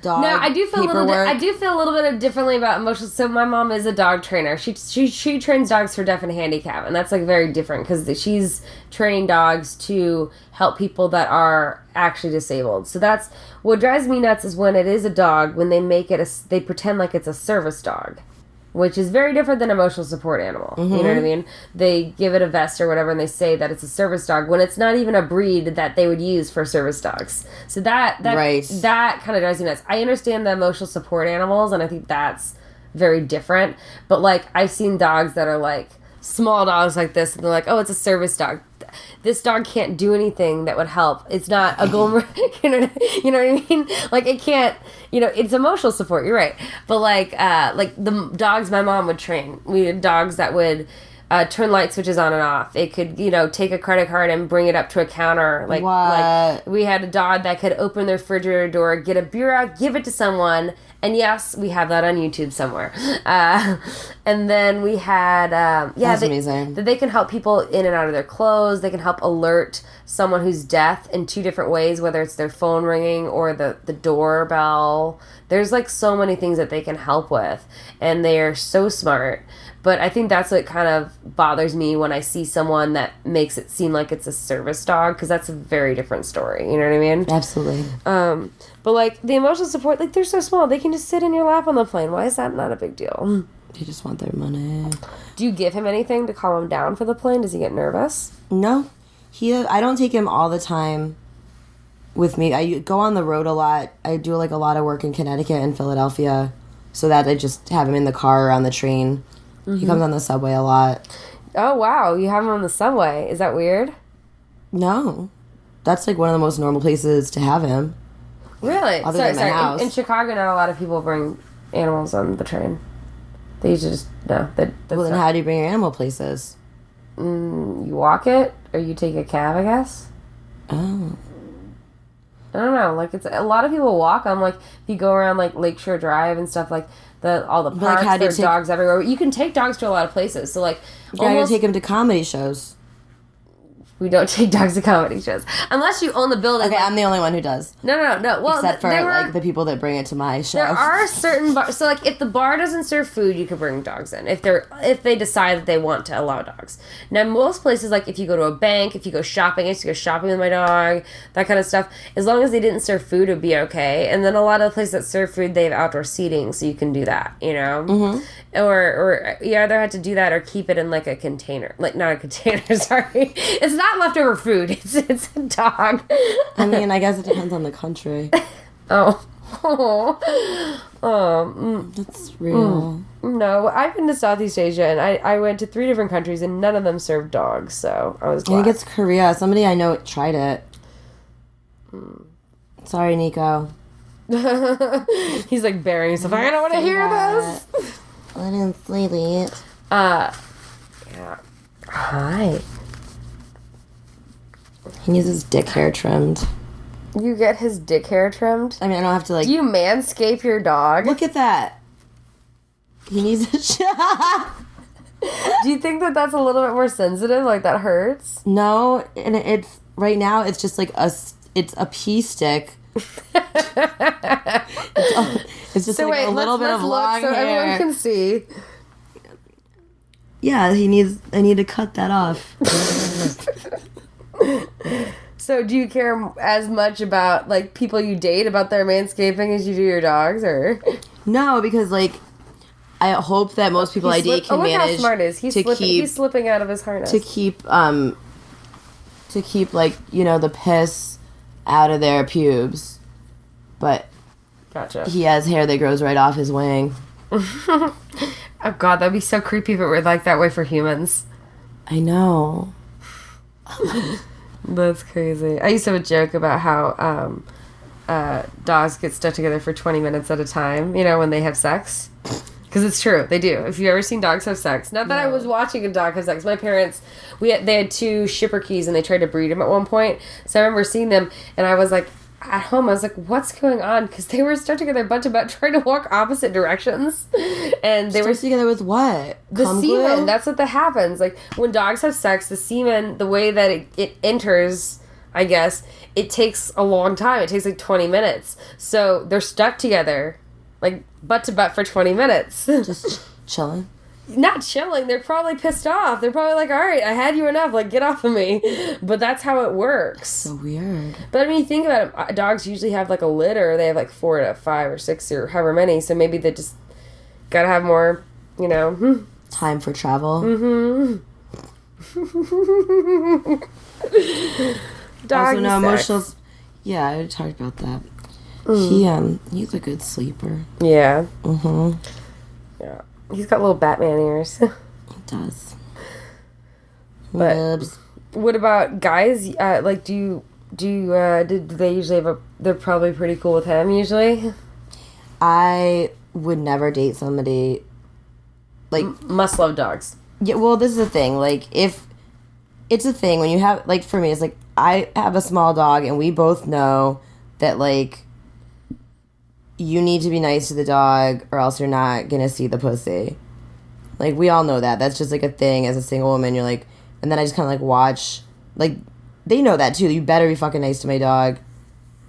Dog no, I do feel paperwork. I do feel a little bit differently about emotions. So my mom is a dog trainer. She trains dogs for deaf and handicap, and that's like very different because she's training dogs to help people that are actually disabled. So that's what drives me nuts is when it is a dog, when they make it they pretend like it's a service dog, which is very different than emotional support animal. Mm-hmm. You know what I mean? They give it a vest or whatever, and they say that it's a service dog when it's not even a breed that they would use for service dogs. So that kind of drives me nuts. I understand the emotional support animals, and I think that's very different. But like I've seen dogs that are like small dogs like this, and they're like, oh, it's a service dog. This dog can't do anything that would help. It's not a golden... you know what I mean? Like, it can't... You know, it's emotional support. You're right. But, like the dogs my mom would train. We had dogs that would turn light switches on and off. It could, take a credit card and bring it up to a counter. Like we had a dog that could open the refrigerator door, get a beer out, give it to someone. And yes, we have that on YouTube somewhere. And then we had, That's amazing. They can help people in and out of their clothes. They can help alert someone who's deaf in 2 different ways, whether it's their phone ringing or the doorbell. There's like so many things that they can help with, and they are so smart. But I think that's what kind of bothers me when I see someone that makes it seem like it's a service dog, because that's a very different story. You know what I mean? Absolutely. But like the emotional support, like they're so small, they can just sit in your lap on the plane. Why is that not a big deal? They just want their money. Do you give him anything to calm him down for the plane? Does he get nervous? No. I don't take him all the time with me. I go on the road a lot. I do like a lot of work in Connecticut and Philadelphia, so that I just have him in the car or on the train. He comes on the subway a lot. Oh, wow. You have him on the subway. Is that weird? No. That's like one of the most normal places to have him. Really? Other than my house. In Chicago, not a lot of people bring animals on the train. They usually just, no. Well, then how do you bring your animal places? You walk it, or you take a cab, I guess. Oh. I don't know. Like, it's a lot of people walk them. Like, if you go around, like, Lakeshore Drive and stuff, like, all the parks, like, there's dogs everywhere. You can take dogs to a lot of places. So, like, Yeah, you take him to comedy shows. We don't take dogs to comedy shows. Unless you own the building. Okay, like, I'm the only one who does. No. Well, except for, like, the people that bring it to my show. There are certain bars. So, like, if the bar doesn't serve food, you could bring dogs in. If they decide that they want to allow dogs. Now, most places, like, if you go to a bank, if you go shopping, I used to go shopping with my dog, that kind of stuff. As long as they didn't serve food, it would be okay. And then a lot of the places that serve food, they have outdoor seating, so you can do that, Mm-hmm. Or you either have to do that or keep it in, like, a container. Like, not a container, sorry. It's not leftover food. It's a dog. I mean, I guess it depends on the country. Oh. That's real. No, I've been to Southeast Asia, and I went to 3 different countries, and none of them served dogs, so I was glad. I think it's Korea. Somebody I know tried it. Sorry, Niko. He's, like, burying himself. I don't want to hear this. I didn't say that. Yeah. Hi. He needs his dick hair trimmed. You get his dick hair trimmed? I mean, I don't have to, like... Do you manscape your dog? Look at that. He needs a shot. Do you think that that's a little bit more sensitive? Like, that hurts? No, and it's... Right now, it's just, like, it's a pee stick. It's just, so like, a little bit of long hair. So everyone can see. Yeah, I need to cut that off. So do you care as much about, like, people you date about their manscaping as you do your dogs, or? No, because, like, I hope that most people I date can manage. How smart is he? He's slipping out of his harness. To keep like, the piss out of their pubes. But gotcha. He has hair that grows right off his wing. Oh God, that'd be so creepy if it were like that way for humans. I know. That's crazy. I used to have a joke about how dogs get stuck together for 20 minutes at a time, when they have sex. Because it's true, they do. If you've ever seen dogs have sex. Not that I was watching a dog have sex. My parents, they had 2 Schipperkes and they tried to breed them at one point. So I remember seeing them and I was like, at home, I was like, what's going on? Because they were stuck together a bunch about trying to walk opposite directions. And they were together with what? The semen. Glue? That's what that happens. Like, when dogs have sex, the semen, the way that it enters, I guess, it takes a long time. It takes like 20 minutes. So they're stuck together, like, butt to butt for 20 minutes. Just chilling? Not chilling. They're probably pissed off. They're probably like, all right, I had you enough. Like, get off of me. But that's how it works. So weird. But I mean, you think about it. Dogs usually have like a litter. They have like 4 to 5 or 6 or however many. So maybe they just gotta have more, time for travel. Dog also, emotional. Yeah, I talked about that. He's a good sleeper. Yeah. Yeah. He's got little Batman ears. He does. But Libs. What about guys? Like, do they usually they're probably pretty cool with him usually? I would never date somebody like must love dogs. Yeah, well, this is the thing. Like, if it's a thing when you have, like, for me, it's like, I have a small dog, and we both know that, like, you need to be nice to the dog, or else you're not gonna see the pussy. Like, we all know that. That's just, like, a thing as a single woman. You're like, and then I just kind of, like, watch. Like, they know that, too. You better be fucking nice to my dog,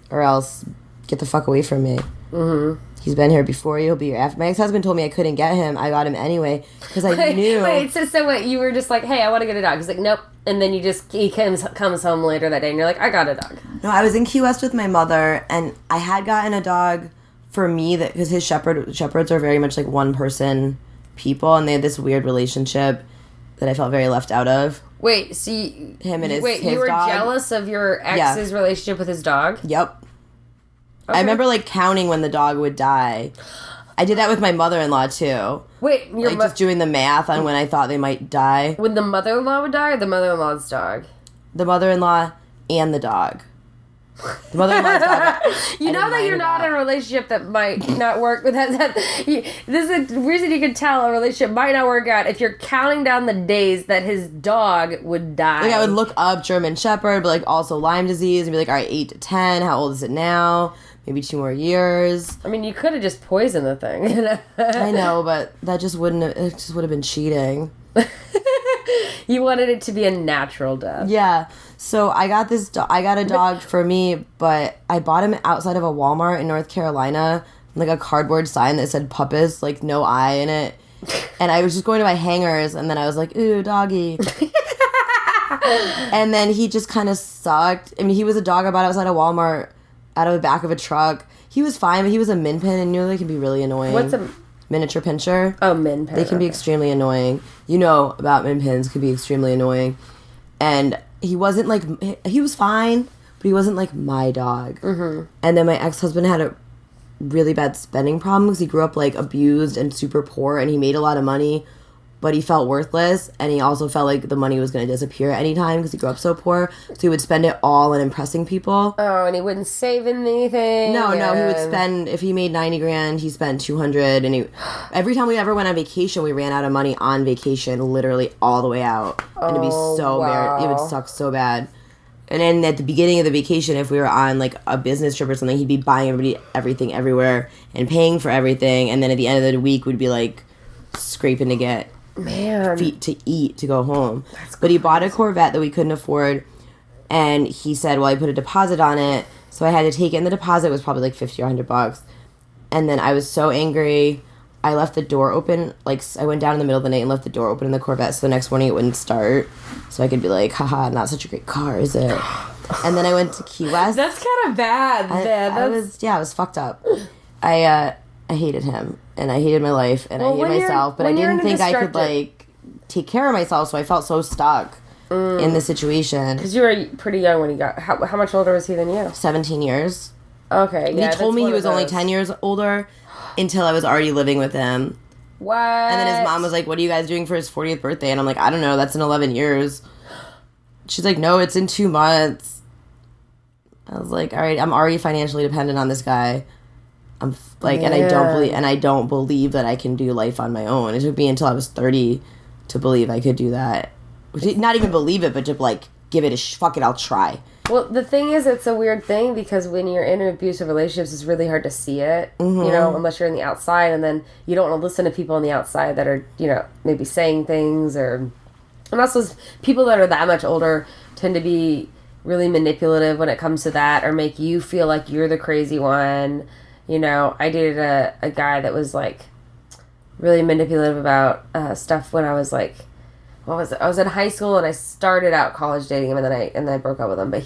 or else get the fuck away from me. Mm-hmm. He's been here before you. He'll be here after. My ex-husband told me I couldn't get him. I got him anyway because I knew. Wait, so what? You were just like, hey, I want to get a dog. He's like, nope. And then he comes home later that day, and you're like, I got a dog. No, I was in Key West with my mother, and I had gotten a dog for me that because his shepherds are very much like one person people, and they had this weird relationship that I felt very left out of. Wait, so him and his you were dog. jealous of your ex's relationship with his dog? Yep. Okay. I remember, like, counting when the dog would die. I did that with my mother-in-law, too. Wait, your just doing the math on when I thought they might die. When the mother-in-law would die, or the mother-in-law's dog? The mother-in-law and the dog. The mother-in-law's dog. You know that you're not in a relationship that might not work. This is a reason you can tell a relationship might not work out if you're counting down the days that his dog would die. Like, I would look up German Shepherd, but, like, also Lyme disease, and be like, all right, 8 to 10, how old is it now? Maybe 2 more years. I mean, you could have just poisoned the thing. I know, but that just would have been cheating. You wanted it to be a natural death. Yeah. So I got a dog for me, but I bought him outside of a Walmart in North Carolina, like a cardboard sign that said Puppis, like no eye in it. And I was just going to my hangers, and then I was like, ooh, doggy. And then he just kind of sucked. I mean, he was a dog I bought outside of Walmart, out of the back of a truck. He was fine, but he was a min pin, and you know they can be really annoying. What's a miniature pinscher? Oh, min pin. They can be extremely annoying. You know about min pins can be extremely annoying. And he wasn't like, he was fine, but he wasn't like my dog. Mm-hmm. And then my ex-husband had a really bad spending problem because he grew up like abused and super poor, and he made a lot of money, but he felt worthless, and he also felt like the money was going to disappear at any time because he grew up so poor. So he would spend it all on impressing people. Oh, and he wouldn't save anything? No, he would spend, if he made 90 grand, he spent 200, and every time we ever went on vacation, we ran out of money on vacation, literally all the way out. And it'd be so bad. It would suck so bad. And then at the beginning of the vacation, if we were on like a business trip or something, he'd be buying everybody everything everywhere and paying for everything. And then at the end of the week, we'd be like scraping to get feet to eat to go home. But he bought a Corvette that we couldn't afford, and he said, well, I put a deposit on it, so I had to take it, and the deposit was probably like $50 or $100. And then I was so angry, I left the door open. Like, I went down in the middle of the night and left the door open in the Corvette, so the next morning it wouldn't start, so I could be like, haha, not such a great car, is it? And then I went to Key West. That's kind of bad, man. I was fucked up. I hated him, and I hated my life, and I hated myself, but I didn't think I could, like, take care of myself, so I felt so stuck in the situation. Because you were pretty young when he got... How much older was he than you? 17 years. Okay, yeah. He told me he was only 10 years older until I was already living with him. What? And then his mom was like, what are you guys doing for his 40th birthday? And I'm like, I don't know, that's in 11 years. She's like, no, it's in 2 months. I was like, all right, I'm already financially dependent on this guy. I'm like, and I don't believe that I can do life on my own. It took me until I was 30 to believe I could do that. Not even believe it, but to like give it fuck it, I'll try. Well, the thing is, it's a weird thing because when you're in abusive relationships, it's really hard to see it, you know, unless you're on the outside, and then you don't want to listen to people on the outside that are, you know, maybe saying things, and also people that are that much older tend to be really manipulative when it comes to that, or make you feel like you're the crazy one. You know, I dated a guy that was, like, really manipulative about stuff when I was, like, what was it? I was in high school, and I started out college dating him, and then I broke up with him. But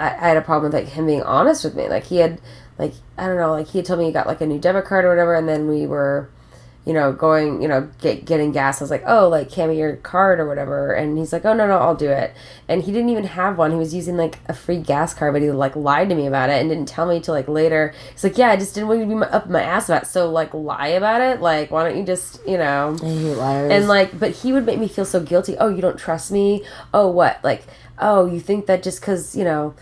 I had a problem with, like, him being honest with me. Like, he had, like, I don't know, like, he had told me he got, like, a new debit card or whatever, and then we were, you know, going, you know, getting gas. I was like, oh, like, hand me your card or whatever. And he's like, oh, no, I'll do it. And he didn't even have one. He was using, like, a free gas card, but he, like, lied to me about it and didn't tell me till, like, later. He's like, yeah, I just didn't want you to be up my ass about it. So, like, lie about it? Like, why don't you just, you know. I hate liars. And, like, but he would make me feel so guilty. Oh, you don't trust me? Oh, what? Like, oh, you think that just because, you know,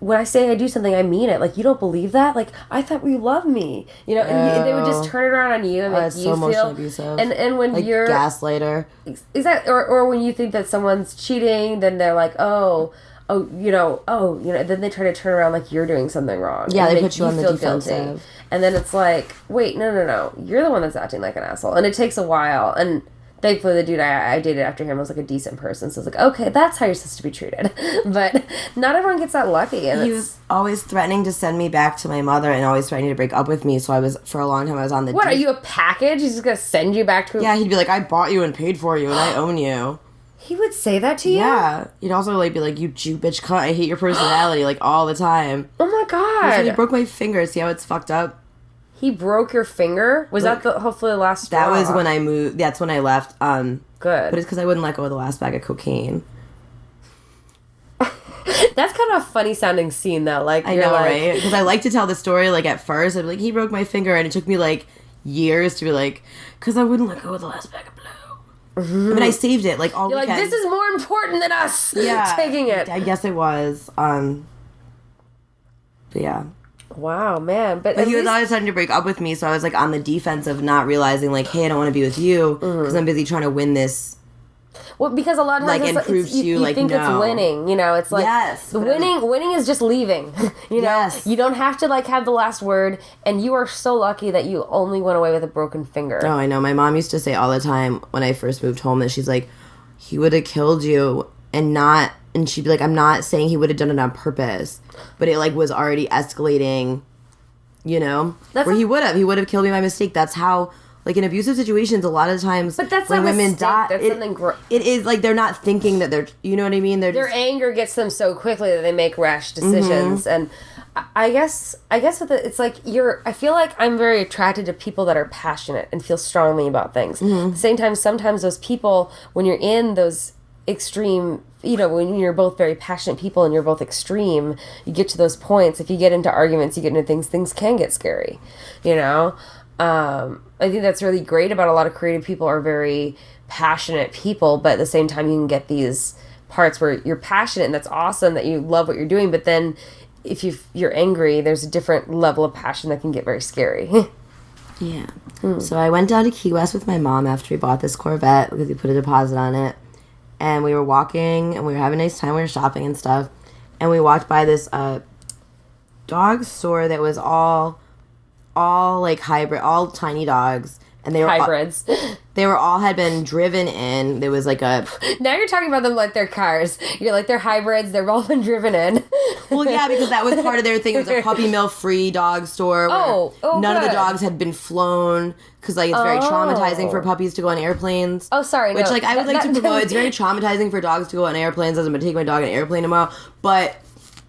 when I say I do something, I mean it. Like, you don't believe that? Like, I thought you loved me. You know, and they would just turn it around on you and make you so feel emotionally abusive. And when like you're gaslighter. Is that or when you think that someone's cheating, then they're like, then they try to turn around like you're doing something wrong. Yeah, and they put you on the defensive. Guilty. And then it's like, wait, no. You're the one that's acting like an asshole. And it takes a while. And thankfully, the dude I dated after him was like a decent person. So I was like, okay, that's how you're supposed to be treated. But not everyone gets that lucky. And he was always threatening to send me back to my mother and always threatening to break up with me. So for a long time, I was on the... What, are you a package? He's just going to send you back to... Yeah, he'd be like, I bought you and paid for you and I own you. He would say that to you? Yeah. He'd also like be like, you Jew bitch cunt, I hate your personality, like all the time. Oh my God. He broke my finger. See how it's fucked up? He broke your finger? Was that hopefully the last straw? That was when I moved. That's when I left. Good. But it's because I wouldn't let go of the last bag of cocaine. That's kind of a funny sounding scene, though. Like, I know, right? Because I like to tell the story, like, at first. I'd be like, he broke my finger, and it took me, like, years to be like, because I wouldn't let go of the last bag of blow. Mm-hmm. I mean, I saved it, like, all You're weekend. like, this is more important than us taking it. I guess it was. But yeah. Wow, man. But he was always trying to break up with me, so I was, like, on the defensive, not realizing, like, hey, I don't want to be with you, because I'm busy trying to win this. Well, because a lot of times like, you think it's winning, you know, it's like, yes, winning is just leaving, you know, yes. You don't have to, like, have the last word, and you are so lucky that you only went away with a broken finger. Oh, I know. My mom used to say all the time when I first moved home that she's like, he would have killed you and she'd be like, I'm not saying he would have done it on purpose, but it, like, was already escalating, you know, he would have killed me by mistake. That's how, like, in abusive situations, a lot of times but that's when not women die, that's something it is, like, they're not thinking that they're, you know what I mean? Their anger gets them so quickly that they make rash decisions. Mm-hmm. And I guess with it, it's like I feel like I'm very attracted to people that are passionate and feel strongly about things. Mm-hmm. At the same time, sometimes those people, when you're in those extreme, you know, when you're both very passionate people and you're both extreme, you get to those points. If you get into arguments, you get into things can get scary, you know? I think that's really great about a lot of creative people are very passionate people, but at the same time you can get these parts where you're passionate and that's awesome that you love what you're doing, but then if you're angry, there's a different level of passion that can get very scary. Yeah. So I went down to Key West with my mom after we bought this Corvette because we put a deposit on it. And we were walking and we were having a nice time. We were shopping and stuff. And we walked by this dog store that was all like hybrid, all tiny dogs. And they were hybrids. They had been driven in. There was like a... Now you're talking about them like they're cars. You're like, they're hybrids. They've all been driven in. Well, yeah, because that was part of their thing. It was a puppy mill free dog store where none of the dogs had been flown because, like, it's very traumatizing for puppies to go on airplanes. Oh, sorry. Which, like, I would like to promote. It's very traumatizing for dogs to go on airplanes. I'm going to take my dog on an airplane tomorrow. But,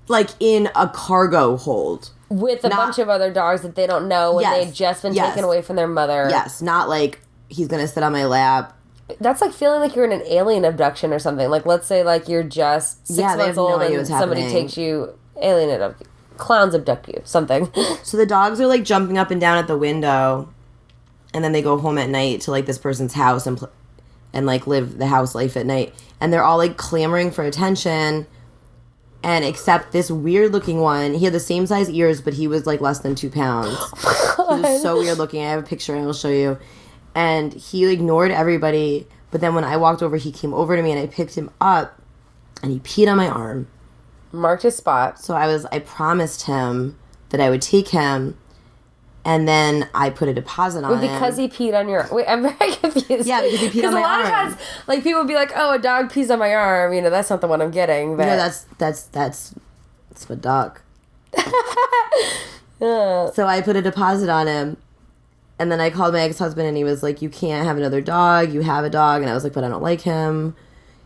like, in a cargo hold. With a bunch of other dogs that they don't know and they've just been taken away from their mother. Yes, not like he's going to sit on my lap. That's like feeling like you're in an alien abduction or something. Like, let's say, like, you're just 6 months old and somebody takes you, clowns abduct you, something. So the dogs are, like, jumping up and down at the window, and then they go home at night to, like, this person's house and like, live the house life at night. And they're all, like, clamoring for attention. And except this weird-looking one, he had the same size ears, but he was, like, less than 2 pounds. He was so weird-looking. I have a picture, and I'll show you. And he ignored everybody, but then when I walked over, he came over to me, and I picked him up, and he peed on my arm. Marked his spot. So I promised him that I would take him, and then I put a deposit on him. Because he peed on your... Wait, I'm very confused. Yeah, because he peed on my arm. Because a lot of times, like, people would be like, oh, a dog pees on my arm. You know, that's not the one I'm getting. But... You know, that's a dog. So I put a deposit on him, and then I called my ex-husband, and he was like, you can't have another dog. You have a dog. And I was like, but I don't like him.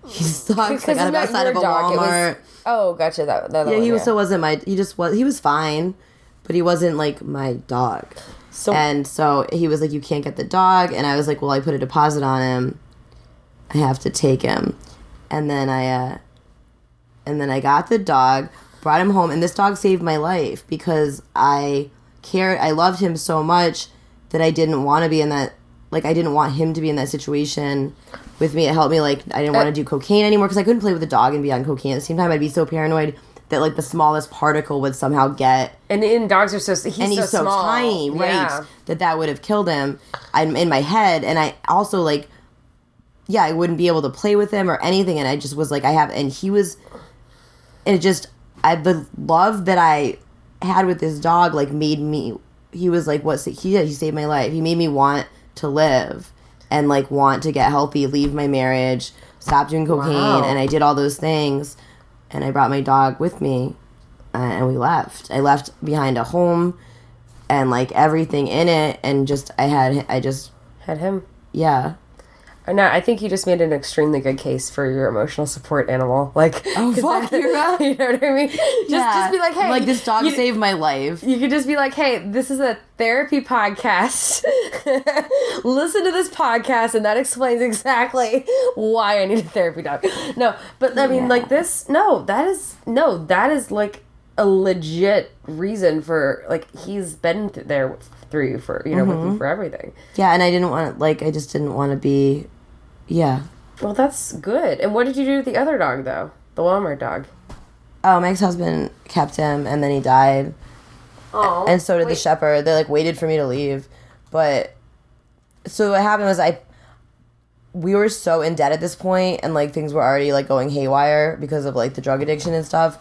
He sucks. I got him outside of a Walmart. Oh, gotcha. That yeah, he was, wasn't my... He was fine. But he wasn't, like, my dog. And so he was like, you can't get the dog. And I was like, well, I put a deposit on him. I have to take him. And then I got the dog, brought him home. And this dog saved my life because I loved him so much that I didn't want to be in that... Like, I didn't want him to be in that situation with me. It helped me, like, I didn't want to do cocaine anymore because I couldn't play with the dog and be on cocaine. At the same time, I'd be so paranoid that like the smallest particle would somehow get. And dogs are he's so small. Tiny, right? That would have killed him. I'm in my head, and I also like, I wouldn't be able to play with him or anything, and I just was like, and the love that I had with this dog like made me. He was like, he saved my life. He made me want to live and like want to get healthy, leave my marriage, stop doing cocaine, and I did all those things. And I brought my dog with me, and we left. I left behind a home, and like everything in it, and I just had him. Yeah. No, I think you just made an extremely good case for your emotional support animal. Like, oh fuck, you're right. You know what I mean? Just be like, hey, like this dog saved my life. You could just be like, hey, this is a therapy podcast. Listen to this podcast, and that explains exactly why I need a therapy dog. No, but I mean, like this. No, that is like a legit reason for like he's been there through you for with you for everything. Yeah, and I just didn't want to be. Yeah. Well, that's good. And what did you do with the other dog, though? The Walmart dog? Oh, my ex-husband kept him, and then he died. Oh. And so did the shepherd. They, like, waited for me to leave. But, so what happened was we were so in debt at this point, and, like, things were already, like, going haywire because of, like, the drug addiction and stuff,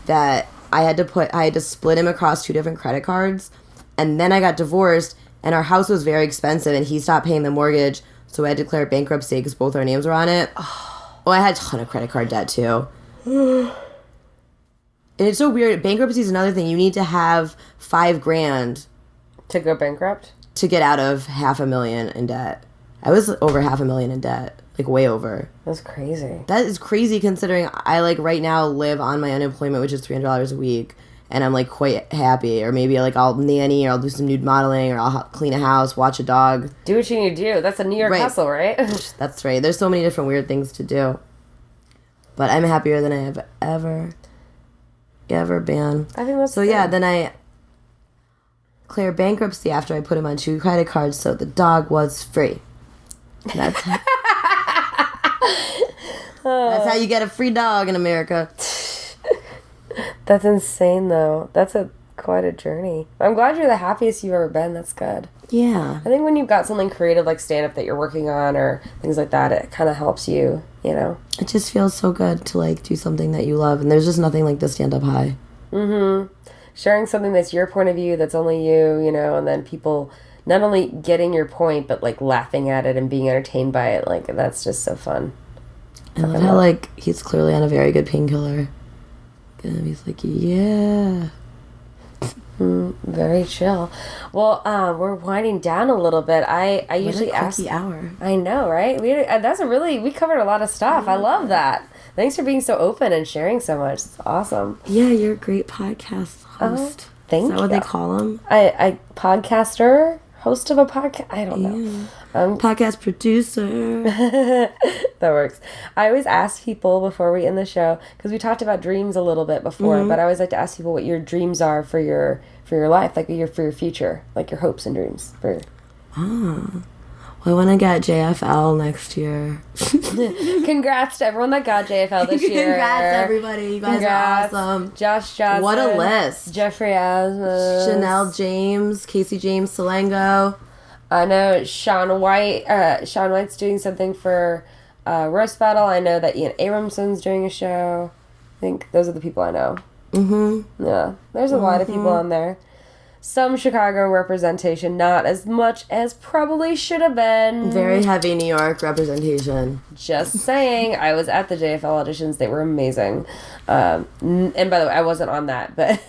that I had to split him across 2 different credit cards. And then I got divorced, and our house was very expensive, and he stopped paying the mortgage. So I had to declare bankruptcy because both our names were on it. Oh, I had a ton of credit card debt, too. And it's so weird. Bankruptcy is another thing. You need to have $5,000 to go bankrupt? To get out of $500,000 in debt. I was over $500,000 in debt. Like, way over. That's crazy. That is crazy considering I, like, right now live on my unemployment, which is $300 a week. And I'm, like, quite happy. Or maybe, like, I'll nanny, or I'll do some nude modeling, or I'll clean a house, watch a dog. Do what you need to do. That's a New York hustle, right? That's right. There's so many different weird things to do. But I'm happier than I have ever been. I think that's so, yeah, then I declared bankruptcy after I put him on 2 credit cards, so the dog was free. That's how you get a free dog in America. That's insane, though. That's quite a journey. I'm glad you're the happiest you've ever been. That's good. Yeah. I think when you've got something creative like stand-up that you're working on or things like that, it kind of helps you, It just feels so good to, like, do something that you love. And there's just nothing like the stand-up high. Mm-hmm. Sharing something that's your point of view, that's only you, and then people not only getting your point, but, like, laughing at it and being entertained by it. Like, that's just so fun. I love how, like, he's clearly on a very good painkiller. And he's like, yeah. Very chill. Well, we're winding down a little bit. I usually ask. Hour. I know, right? We covered a lot of stuff. I love that. Thanks for being so open and sharing so much. It's awesome. Yeah, you're a great podcast host. Thank you. Is that what they call them? I podcaster, host of a podcast. I don't know. Podcast producer. That works. I always ask people before we end the show, because we talked about dreams a little bit before, but I always like to ask people what your dreams are for your life, like for your future, like your hopes and dreams. Well, I want to get JFL next year. Congrats to everyone that got JFL this year. Congrats, everybody. You guys are awesome. Josh Johnson. What a list. Jeffrey Asmus. Chanel James. Casey James Salengo. I know Sean White. Sean White's doing something for Roast Battle. I know that Ian Abramson's doing a show. I think those are the people I know. Mm-hmm. Yeah. There's a lot of people on there. Some Chicago representation, not as much as probably should have been. Very heavy New York representation. Just saying. I was at the JFL auditions. They were amazing. And by the way, I wasn't on that, but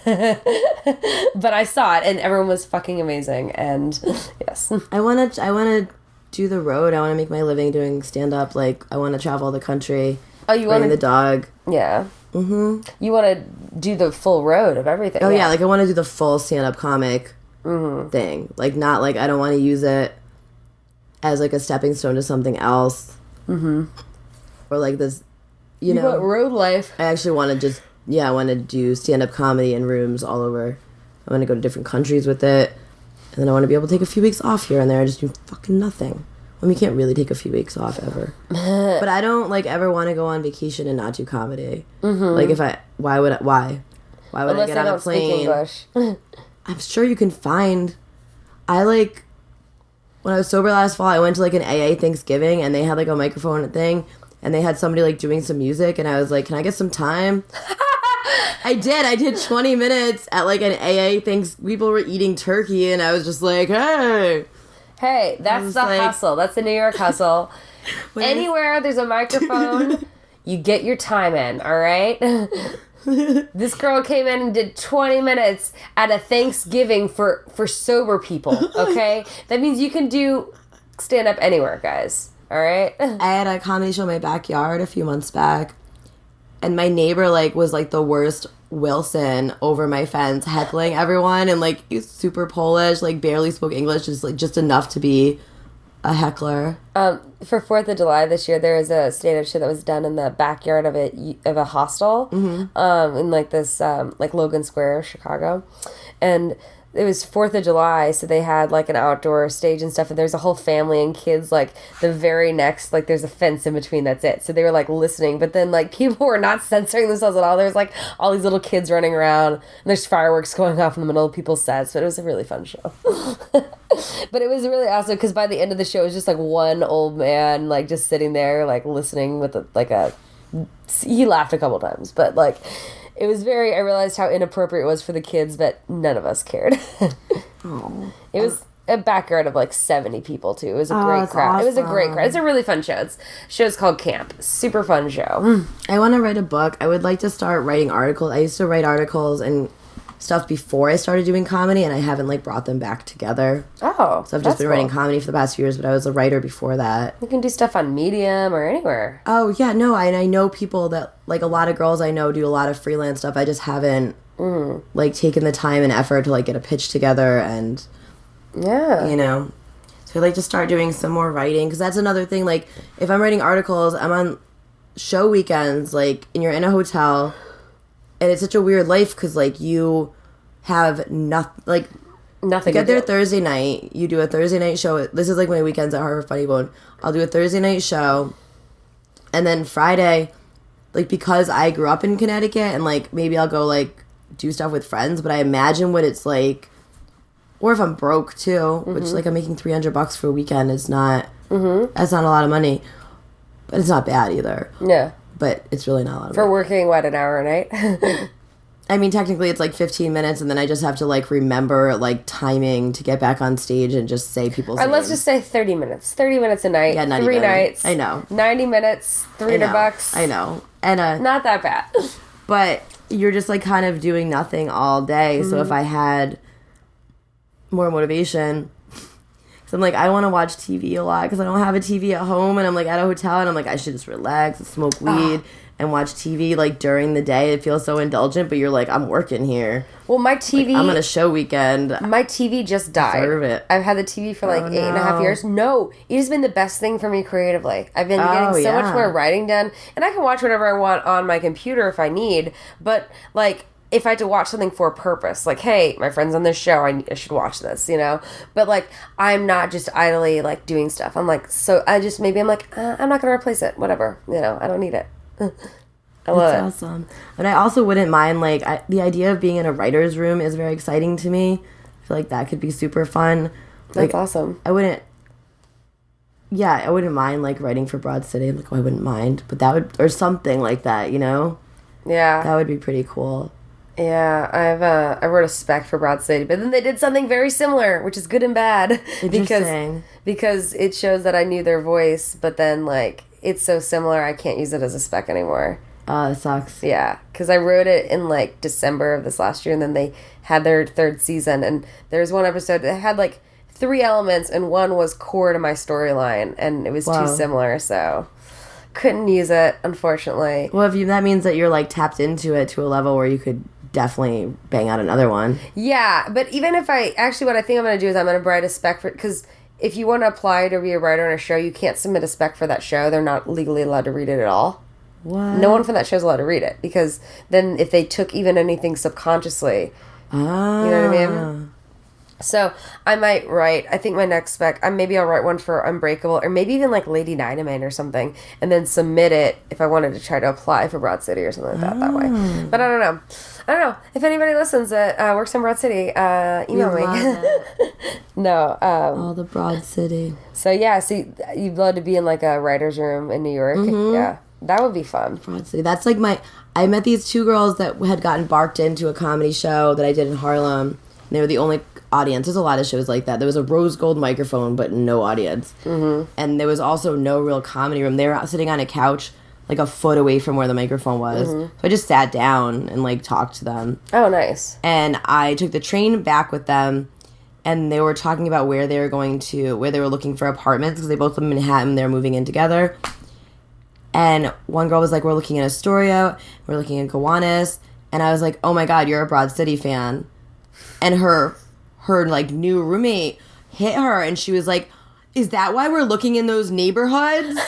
but I saw it, and everyone was fucking amazing. And yes, I want to do the road. I want to make my living doing stand up. Like, I want to travel the country. Oh, you want the dog? Yeah. Mm-hmm. You want to do the full road of everything. Oh, yeah. Like, I want to do the full stand-up comic thing. Like, not, like, I don't want to use it as, like, a stepping stone to something else. Mm-hmm. Or, like, this, you know. Want road life. I actually want to I want to do stand-up comedy in rooms all over. I want to go to different countries with it. And then I want to be able to take a few weeks off here and there and just do fucking nothing. I mean, you can't really take a few weeks off ever. But I don't, like, ever want to go on vacation and not do comedy. Mm-hmm. Like, why would I Unless get on a plane? Speak English. I'm sure you can find. When I was sober last fall, I went to like an AA Thanksgiving, and they had like a microphone thing, and they had somebody like doing some music, and I was like, can I get some time? I did 20 minutes at like an AA thing. People were eating turkey, and I was just like, hey, that's the hustle. That's the New York hustle. Anywhere there's a microphone, you get your time in, all right? This girl came in and did 20 minutes at a Thanksgiving for sober people, okay? That means you can do stand-up anywhere, guys, all right? I had a comedy show in my backyard a few months back, and my neighbor, like, was, like, the worst Wilson over my fence, heckling everyone, and, like, he was super Polish, like, barely spoke English, just enough to be a heckler. For 4th of July this year, there was a stand-up show that was done in the backyard of a hostel, in like this like Logan Square, Chicago, and it was 4th of July, so they had like an outdoor stage and stuff, and there's a whole family and kids, like the very next, like there's a fence in between, that's it. So they were like listening, but then like people were not censoring themselves at all. There's like all these little kids running around, and there's fireworks going off in the middle of people's sets, but it was a really fun show. But it was really awesome, because by the end of the show, it was just like one old man, like just sitting there, like listening with he laughed a couple times, but like, it was I realized how inappropriate it was for the kids, but none of us cared. Oh. It was a backyard of like 70 people too. It was a great crowd. Awesome. It was a great crowd. It's a really fun show. Show's called Camp. Super fun show. I want to write a book. I would like to start writing articles. I used to write articles and stuff before I started doing comedy, and I haven't like brought them back together. Oh, so I've just been writing comedy for the past few years, but I was a writer before that. You can do stuff on Medium or anywhere. Oh yeah, no, and I know people that, like, a lot of girls I know do a lot of freelance stuff. I just haven't like taken the time and effort to like get a pitch together, and yeah, you know. So I'd like to start doing some more writing, because that's another thing. Like, if I'm writing articles, I'm on show weekends, like, and you're in a hotel. And it's such a weird life, because, like, you have nothing nothing. You get there Thursday night. You do a Thursday night show. This is, like, my weekends at Harvard Funny Bone. I'll do a Thursday night show. And then Friday, like, because I grew up in Connecticut, and, like, maybe I'll go, like, do stuff with friends. But I imagine what it's like. Or if I'm broke, too. Which, like, I'm making $300 for a weekend is not... That's not a lot of money. But it's not bad, either. Yeah. But it's really not a lot of For money. working, an hour a night? I mean, technically it's like 15 minutes, and then I just have to like remember like timing to get back on stage and just say people's names. Let's just say 30 minutes. 30 minutes a night. Yeah, not 3 even. nights. I know. 90 minutes, $300. I know. And not that bad. But you're just like kind of doing nothing all day. So if I had more motivation, so I'm like, I want to watch TV a lot because I don't have a TV at home, and I'm like at a hotel, and I'm like, I should just relax and smoke weed and watch TV like during the day. It feels so indulgent, but you're like, I'm working here. Well, my TV... Like, I'm on a show weekend. My TV just died. Deserve it. I've had the TV for like 8.5 years. No, it has been the best thing for me creatively. I've been getting so much more writing done, and I can watch whatever I want on my computer if I need, but like... if I had to watch something for a purpose, like, hey, my friend's on this show, I should watch this, you know? But, like, I'm not just idly, like, doing stuff. I'm like, so I'm like, I'm not going to replace it. Whatever. You know, I don't need it. I love it. That's awesome. But I also wouldn't mind, like, the idea of being in a writer's room is very exciting to me. I feel like that could be super fun. Like, that's awesome. I wouldn't mind, like, writing for Broad City. I'm like, I wouldn't mind. But that would, or something like that, you know? Yeah. That would be pretty cool. Yeah, I wrote a spec for Broad City, but then they did something very similar, which is good and bad. Because it shows that I knew their voice, but then, like, it's so similar I can't use it as a spec anymore. Oh, that sucks. Yeah, because I wrote it in, like, December of this last year, and then they had their 3rd season, and there's one episode that had, like, 3 elements, and one was core to my storyline, and it was too similar, so... couldn't use it, unfortunately. Well, that means that you're, like, tapped into it to a level where you could definitely bang out another one. Yeah, but even if what I think I'm going to do is I'm going to write a spec for, because if you want to apply to be a writer on a show, you can't submit a spec for that show. They're not legally allowed to read it at all. What? No one from that show is allowed to read it, because then if they took even anything subconsciously, you know what I mean? So I might write, I think my next spec, maybe I'll write one for Unbreakable, or maybe even like Lady Dynamite or something, and then submit it if I wanted to try to apply for Broad City or something like that way. But I don't know. If anybody listens that works in Broad City, email me. No. Oh, the Broad City. So yeah, you'd love to be in like a writer's room in New York. Mm-hmm. Yeah, that would be fun. Broad City. That's like I met these two girls that had gotten barked into a comedy show that I did in Harlem. And they were the only audience. There's a lot of shows like that. There was a rose gold microphone, but no audience. Mm-hmm. And there was also no real comedy room. They were sitting on a couch like a foot away from where the microphone was. Mm-hmm. So I just sat down and like talked to them. Oh, nice. And I took the train back with them, and they were talking about where they were looking for apartments, because they both live in Manhattan. They're moving in together. And one girl was like, we're looking at Astoria, we're looking at Gowanus. And I was like, oh my God, you're a Broad City fan. And her like new roommate hit her, and she was like, is that why we're looking in those neighborhoods?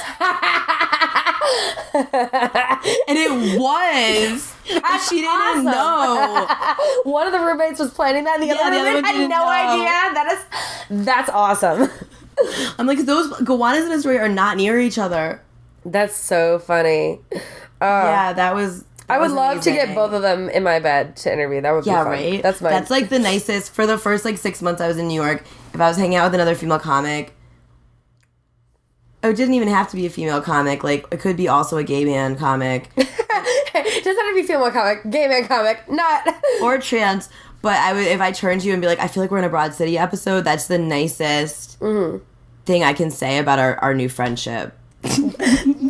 And it was. She didn't know. One of the roommates was planning that, and the other roommate had no idea. That's awesome. I'm like, those Gowanus and Astoria are not near each other. That's so funny. Yeah, that was. I would love to get both of them in my bed to interview. That would be fun. Right? That's like the nicest. For the first like 6 months I was in New York, if I was hanging out with another female comic, it didn't even have to be a female comic. Like, it could be also a gay man comic. It doesn't have to be female comic, gay man comic, not. Or trans. But if I turned to you and be like, I feel like we're in a Broad City episode, that's the nicest thing I can say about our new friendship.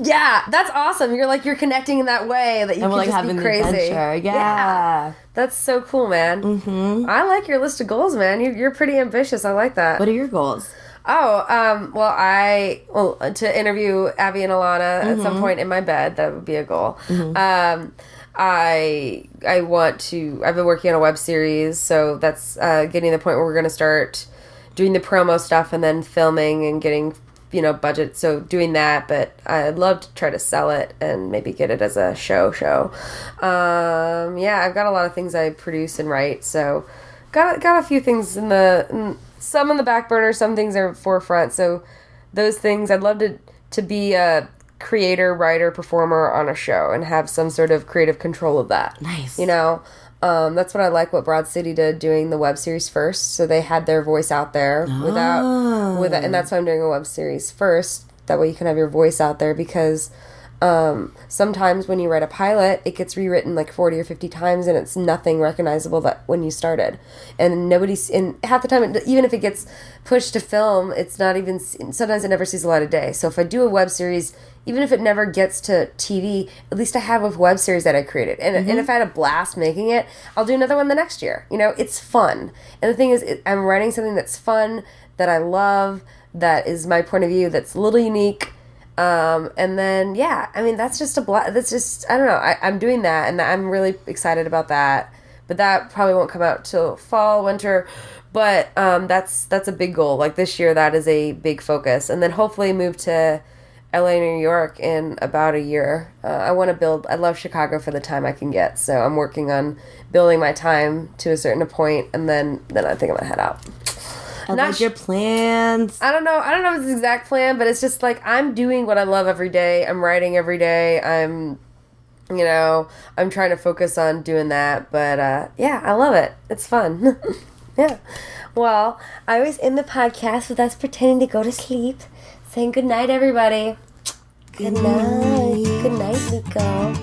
Yeah, that's awesome. You're connecting in that way that you can like, just be crazy. Yeah. That's so cool, man. Mm-hmm. I like your list of goals, man. You're pretty ambitious. I like that. What are your goals? To interview Abby and Alana at some point in my bed. That would be a goal. Mm-hmm. I've been working on a web series, so that's getting to the point where we're going to start doing the promo stuff and then filming and getting budget, so doing that, but I'd love to try to sell it and maybe get it as a show. I've got a lot of things I produce and write, so got a few things some in the back burner, some things are forefront, so those things, I'd love to be a creator, writer, performer on a show and have some sort of creative control of that. Nice. That's what I like what Broad City did, doing the web series first. So they had their voice out there without, and that's why I'm doing a web series first. That way you can have your voice out there, because sometimes when you write a pilot, it gets rewritten like 40 or 50 times and it's nothing recognizable that when you started. And half the time, even if it gets pushed to film, it's not even, sometimes it never sees the light of day. So if I do a web series, even if it never gets to TV, at least I have a web series that I created. And if I had a blast making it, I'll do another one the next year. It's fun. And the thing is, I'm writing something that's fun, that I love, that is my point of view, that's a little unique. And then, that's just I don't know. I'm doing that, and I'm really excited about that. But that probably won't come out till fall, winter. But that's a big goal. Like this year, that is a big focus. And then hopefully move to LA, New York in about a year. I love Chicago for the time I can get. So I'm working on building my time to a certain point, and then I think I'm going to head out. I like your plans. I don't know if it's the exact plan, but it's just like I'm doing what I love every day. I'm writing every day. I'm trying to focus on doing that. But I love it. It's fun. Yeah. Well, I always end the podcast with us pretending to go to sleep, saying good night, everybody. Good night. Good night, Niko.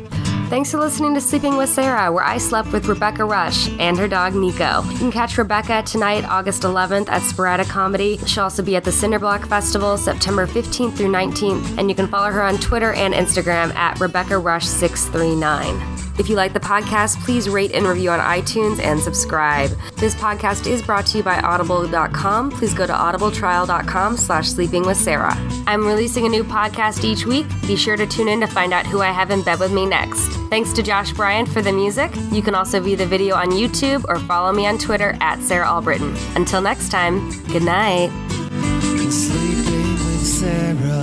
Thanks for listening to Sleeping with Sarah, where I slept with Rebecca Rush and her dog, Niko. You can catch Rebecca tonight, August 11th, at Sporadic Comedy. She'll also be at the Cinderblock Festival, September 15th through 19th, and you can follow her on Twitter and Instagram at RebeccaRush639. If you like the podcast, please rate and review on iTunes and subscribe. This podcast is brought to you by Audible.com. Please go to audibletrial.com/sleepingwithsarah. I'm releasing a new podcast each week. Be sure to tune in to find out who I have in bed with me next. Thanks to Josh Bryant for the music. You can also view the video on YouTube or follow me on Twitter at Sarah Albritton. Until next time, good night. Sleeping with Sarah.